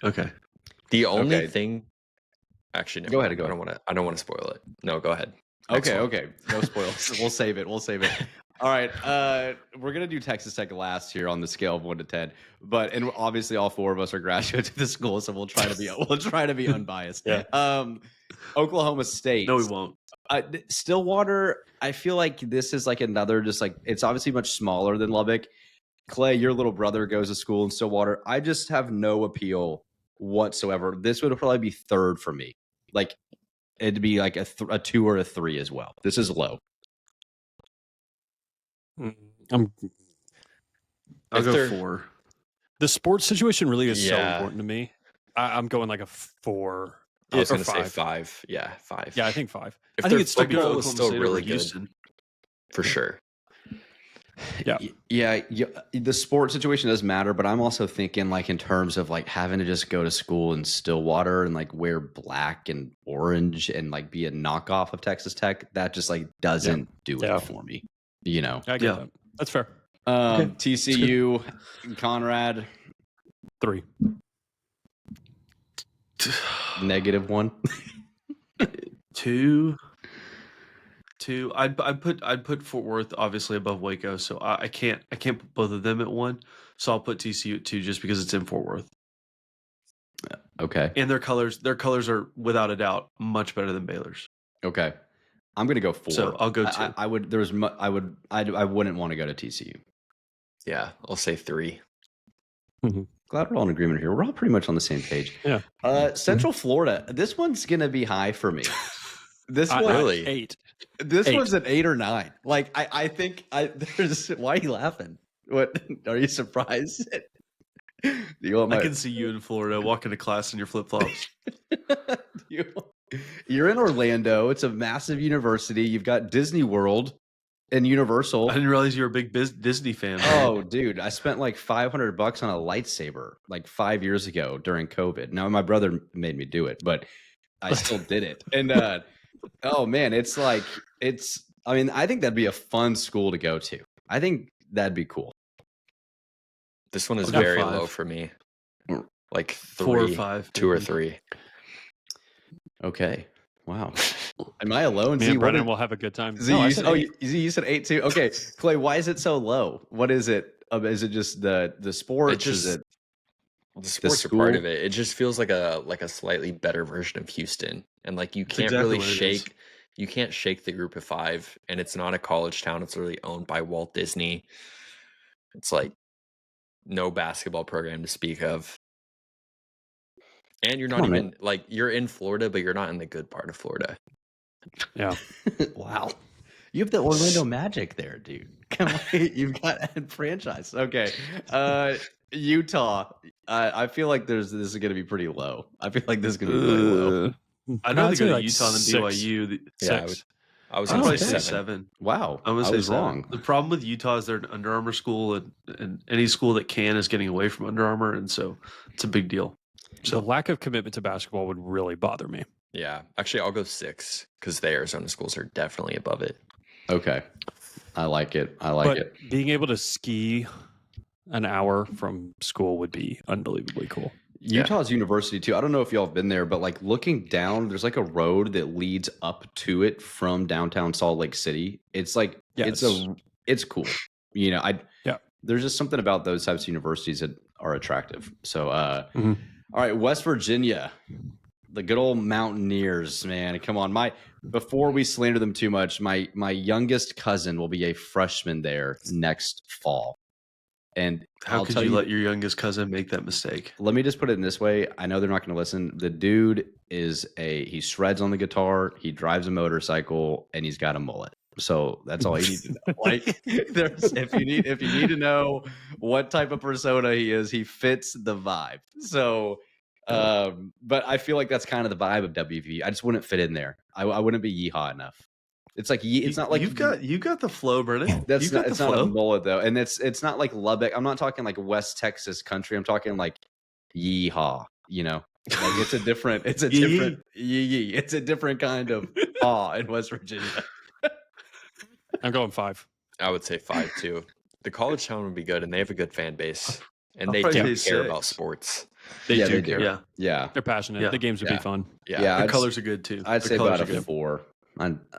Okay. The only Okay. thing, actually, no. Go ahead, I don't want to spoil it. No, go ahead. Next Okay, one. okay. No spoilers. We'll save it. All right. We're gonna do Texas Tech last here on the scale of 1 to 10. And obviously all 4 of us are graduates of the school, so we'll try to be unbiased. Yeah. Oklahoma State. No, we won't. Stillwater, I feel like this is like another, just like, it's obviously much smaller than Lubbock. Clay, your little brother goes to school in Stillwater. I just have no appeal whatsoever. This would probably be 3rd for me. Like, it'd be like a 2 or a 3 as well. This is low. I'll I'll If they're- go 4. The sports situation really is so Yeah. important to me. I'm going like a 4. I was or going to say 5. 5. Yeah, 5. Yeah, I think 5. If I think their it's still football good. was still really good, Houston. for sure. Yeah, the sport situation does matter, but I'm also thinking like in terms of like having to just go to school in Stillwater and like wear black and orange and like be a knockoff of Texas Tech. That just like doesn't do Yeah. it for me, you know. I get Yeah. that. That's fair. TCU, Conrad, 3. -1. 2. I'd put Fort Worth obviously above Waco, so I can't put both of them at 1. So I'll put TCU at 2 just because it's in Fort Worth. Okay. And their colors are without a doubt much better than Baylor's. Okay. I'm gonna go 4. So I'll go 2. I wouldn't want to go to TCU. Yeah, I'll say 3. Glad we're all in agreement here. We're all pretty much on the same page. Yeah. Central Florida. This one's gonna be high for me. This one, Really? 8. this 8. one's an 8 or 9. Like I think there's. Why are you laughing? What are you surprised? Do you want my? I can see you in Florida walking to class in your flip flops. You're in Orlando. It's a massive university. You've got Disney World and Universal. I didn't realize you were a big Disney fan. Oh, dude, I spent like $500 on a lightsaber like 5 years ago during COVID. Now my brother made me do it, but I still did it. And oh man, it's like I mean, I think that'd be a fun school to go to. I think that'd be cool. This one is I'll go very 5. low for me. Like 4 or 3, 5, 2 or maybe. 3. Okay. Wow. Am I alone? Me Z, and what Brennan is- will have a good time. Z, No, I you, said oh, 8. you said 8 too. Okay, Clay, why is it so low? What is it? Is it just the sports? Is it The sports are school? part of it. It just feels like a slightly better version of Houston, and like you can't exactly really what it is. shake the group of 5, and it's not a college town. It's literally owned by Walt Disney. It's like no basketball program to speak of, and you're not Come on, even like you're in Florida, but you're not in the good part of Florida. Yeah. wow. You have the Orlando Magic there, dude. Come on, you've got a franchise. Okay. Utah. I feel like this is going to be pretty low. I feel like this is going to be really low. I'd rather I'd say go to like Utah than 6. BYU. Yeah, 6. I was I'd gonna probably say say 7. 7. Wow. I'm gonna I say was 7. wrong. The problem with Utah is they're an Under Armour school, and any school that can is getting away from Under Armour, and so it's a big deal. The lack of commitment to basketball would really bother me. Yeah, actually, I'll go 6 because the Arizona schools are definitely above it. Okay. I like it. I like But it. being able to ski an hour from school would be unbelievably cool. Utah's university too. I don't know if y'all have been there, but like looking down, there's like a road that leads up to it from downtown Salt Lake City. It's like it's cool. You know, there's just something about those types of universities that are attractive. So all right, West Virginia, the good old Mountaineers, man. Come on. Before we slander them too much, my youngest cousin will be a freshman there next fall. And how could you let your youngest cousin make that mistake? Let me just put it in this way. I know they're not going to listen. The dude he shreds on the guitar, he drives a motorcycle, and he's got a mullet. So that's all you need to know. Like, if you need to know what type of persona he is, he fits the vibe. So, but I feel like that's kind of the vibe of WV. I just wouldn't fit in there. I wouldn't be yeehaw enough. It's like it's not like you've got the flow, Brennan. It's not a mullet though, and it's not like Lubbock. I'm not talking like West Texas country. I'm talking like yeehaw. You know, like it's a different kind of haw in West Virginia. I'm going 5. I would say 5 too. The college town would be good, and they have a good fan base, and they I'll do probably care say about 6. sports. They do. Yeah. They're passionate. Yeah. The games would be fun. Yeah, The colors are good too. I'd The say colors about are a good. 4.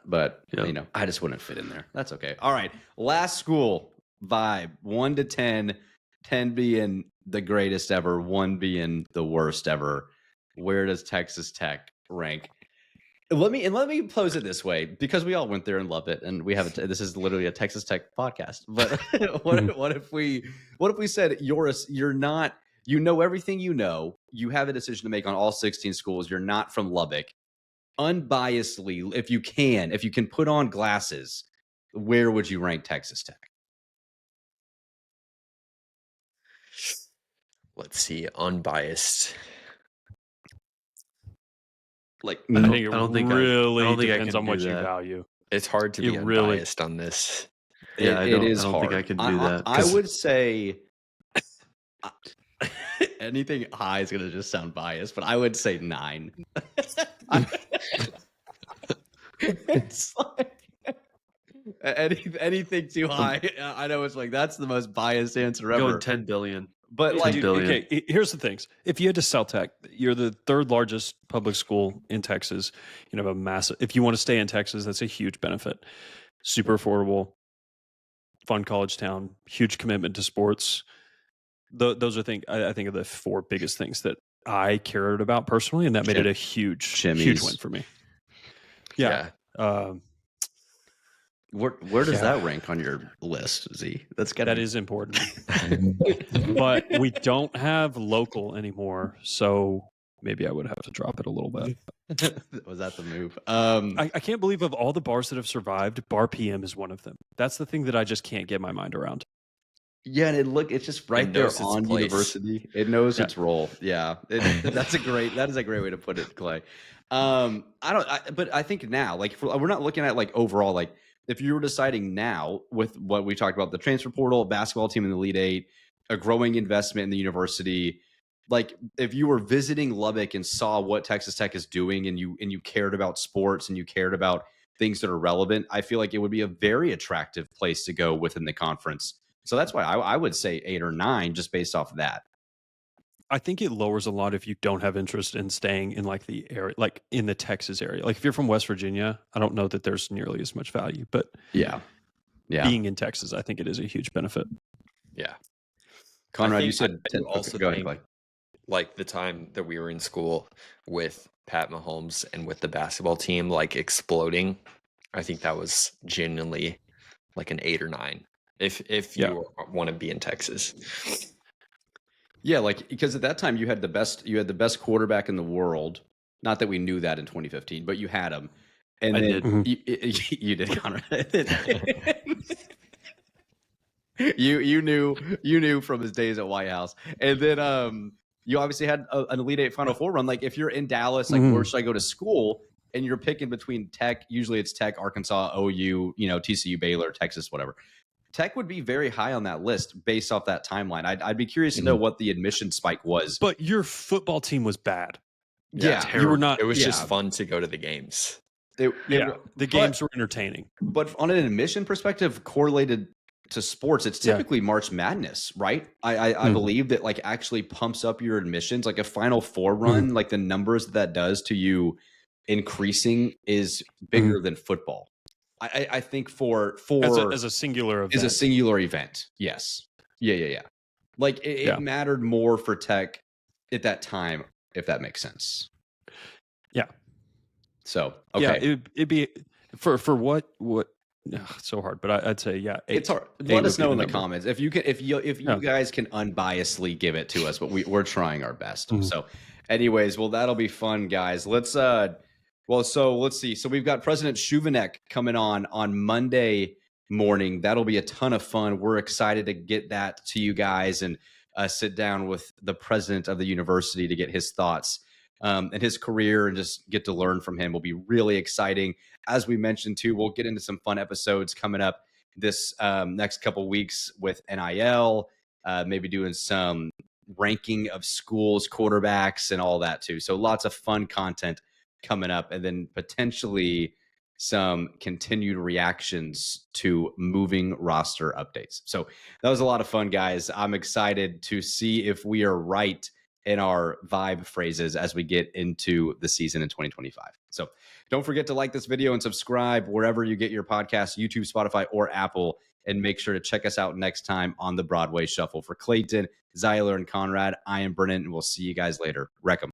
But you know, I just wouldn't fit in there. That's okay. All right. Last school vibe, 1 to 10, 10 being the greatest ever, 1 being the worst ever. Where does Texas Tech rank? Let me pose it this way, because we all went there and love it, and we have this is literally a Texas Tech podcast. But what if we said you're not, you know everything, you have a decision to make on all 16 schools, you're not from Lubbock. Unbiasedly, if you can put on glasses, where would you rank Texas Tech? Let's see, unbiased. Like, I think it really think I depends can on what do you that. value. It's hard to be unbiased on this. Yeah, it is I don't hard. think I can do that. I would say anything high is going to just sound biased, but I would say 9. It's like anything too high. I know it's like that's the most biased answer ever. Going 10 billion. But like, okay, here's the things. If you had to sell Tech, you're the 3rd largest public school in Texas. You have a massive. If you want to stay in Texas, that's a huge benefit. Super affordable, fun college town, huge commitment to sports. Those are I think are the 4 biggest things that I cared about personally, and that made it a huge win for me. Yeah. Where does that rank on your list, Z? That is important. But we don't have local anymore, so maybe I would have to drop it a little bit. Was that the move? I can't believe of all the bars that have survived, Bar PM is one of them. That's the thing that I just can't get my mind around. Yeah, and it's just right there on university. It knows its role. Yeah, that is a great way to put it, Clay. But I think now, like, we're not looking at like overall, like if you were deciding now with what we talked about, the transfer portal, basketball team in the Elite 8, a growing investment in the university, like if you were visiting Lubbock and saw what Texas Tech is doing, and you cared about sports and you cared about things that are relevant, I feel like it would be a very attractive place to go within the conference. So that's why I would say 8 or 9, just based off of that. I think it lowers a lot if you don't have interest in staying in like the area, like in the Texas area. Like if you're from West Virginia, I don't know that there's nearly as much value, but being in Texas, I think it is a huge benefit. Yeah. Conrad, you said 10. Also go ahead, like the time that we were in school with Pat Mahomes and with the basketball team like exploding, I think that was genuinely like an 8 or 9 if you want to be in Texas. Yeah, like because at that time you had the best quarterback in the world. Not that we knew that in 2015, but you had him, and you did, Conrad. you knew from his days at White House, and then you obviously had an Elite 8 Final Four run. Like if you're in Dallas, like where should I go to school? And you're picking between Tech. Usually it's Tech, Arkansas, OU, TCU, Baylor, Texas, whatever. Tech would be very high on that list based off that timeline. I'd be curious to know what the admission spike was. But your football team was bad. Yeah, you were not. It was just fun to go to the games. The games were entertaining. But on an admission perspective, correlated to sports, it's typically March Madness, right? I believe that like actually pumps up your admissions, like a Final Four run, like the numbers that does to you increasing is bigger than football. I think for as a singular event. As a singular event, yes. Yeah. Like it mattered more for Tech at that time, if that makes sense. Yeah. So okay. Yeah, it'd be for what so hard, but I'd say 8. It's hard. Let us know in the comments if you guys can unbiasedly give it to us, but we're trying our best. So anyways, well, that'll be fun, guys. Let's see. So we've got President Shuvanek coming on Monday morning. That'll be a ton of fun. We're excited to get that to you guys and sit down with the president of the university to get his thoughts and his career and just get to learn from him. Will be really exciting. As we mentioned too, we'll get into some fun episodes coming up this next couple weeks with NIL, maybe doing some ranking of schools, quarterbacks, and all that too. So lots of fun content coming up, and then potentially some continued reactions to moving roster updates. So that was a lot of fun, guys. I'm excited to see if we are right in our vibe phrases as we get into the season in 2025. So don't forget to like this video and subscribe wherever you get your podcasts, YouTube, Spotify, or Apple. And make sure to check us out next time on the Broadway Shuffle. For Clayton, Zyler, and Conrad, I am Brennan, and we'll see you guys later. Wreck 'em.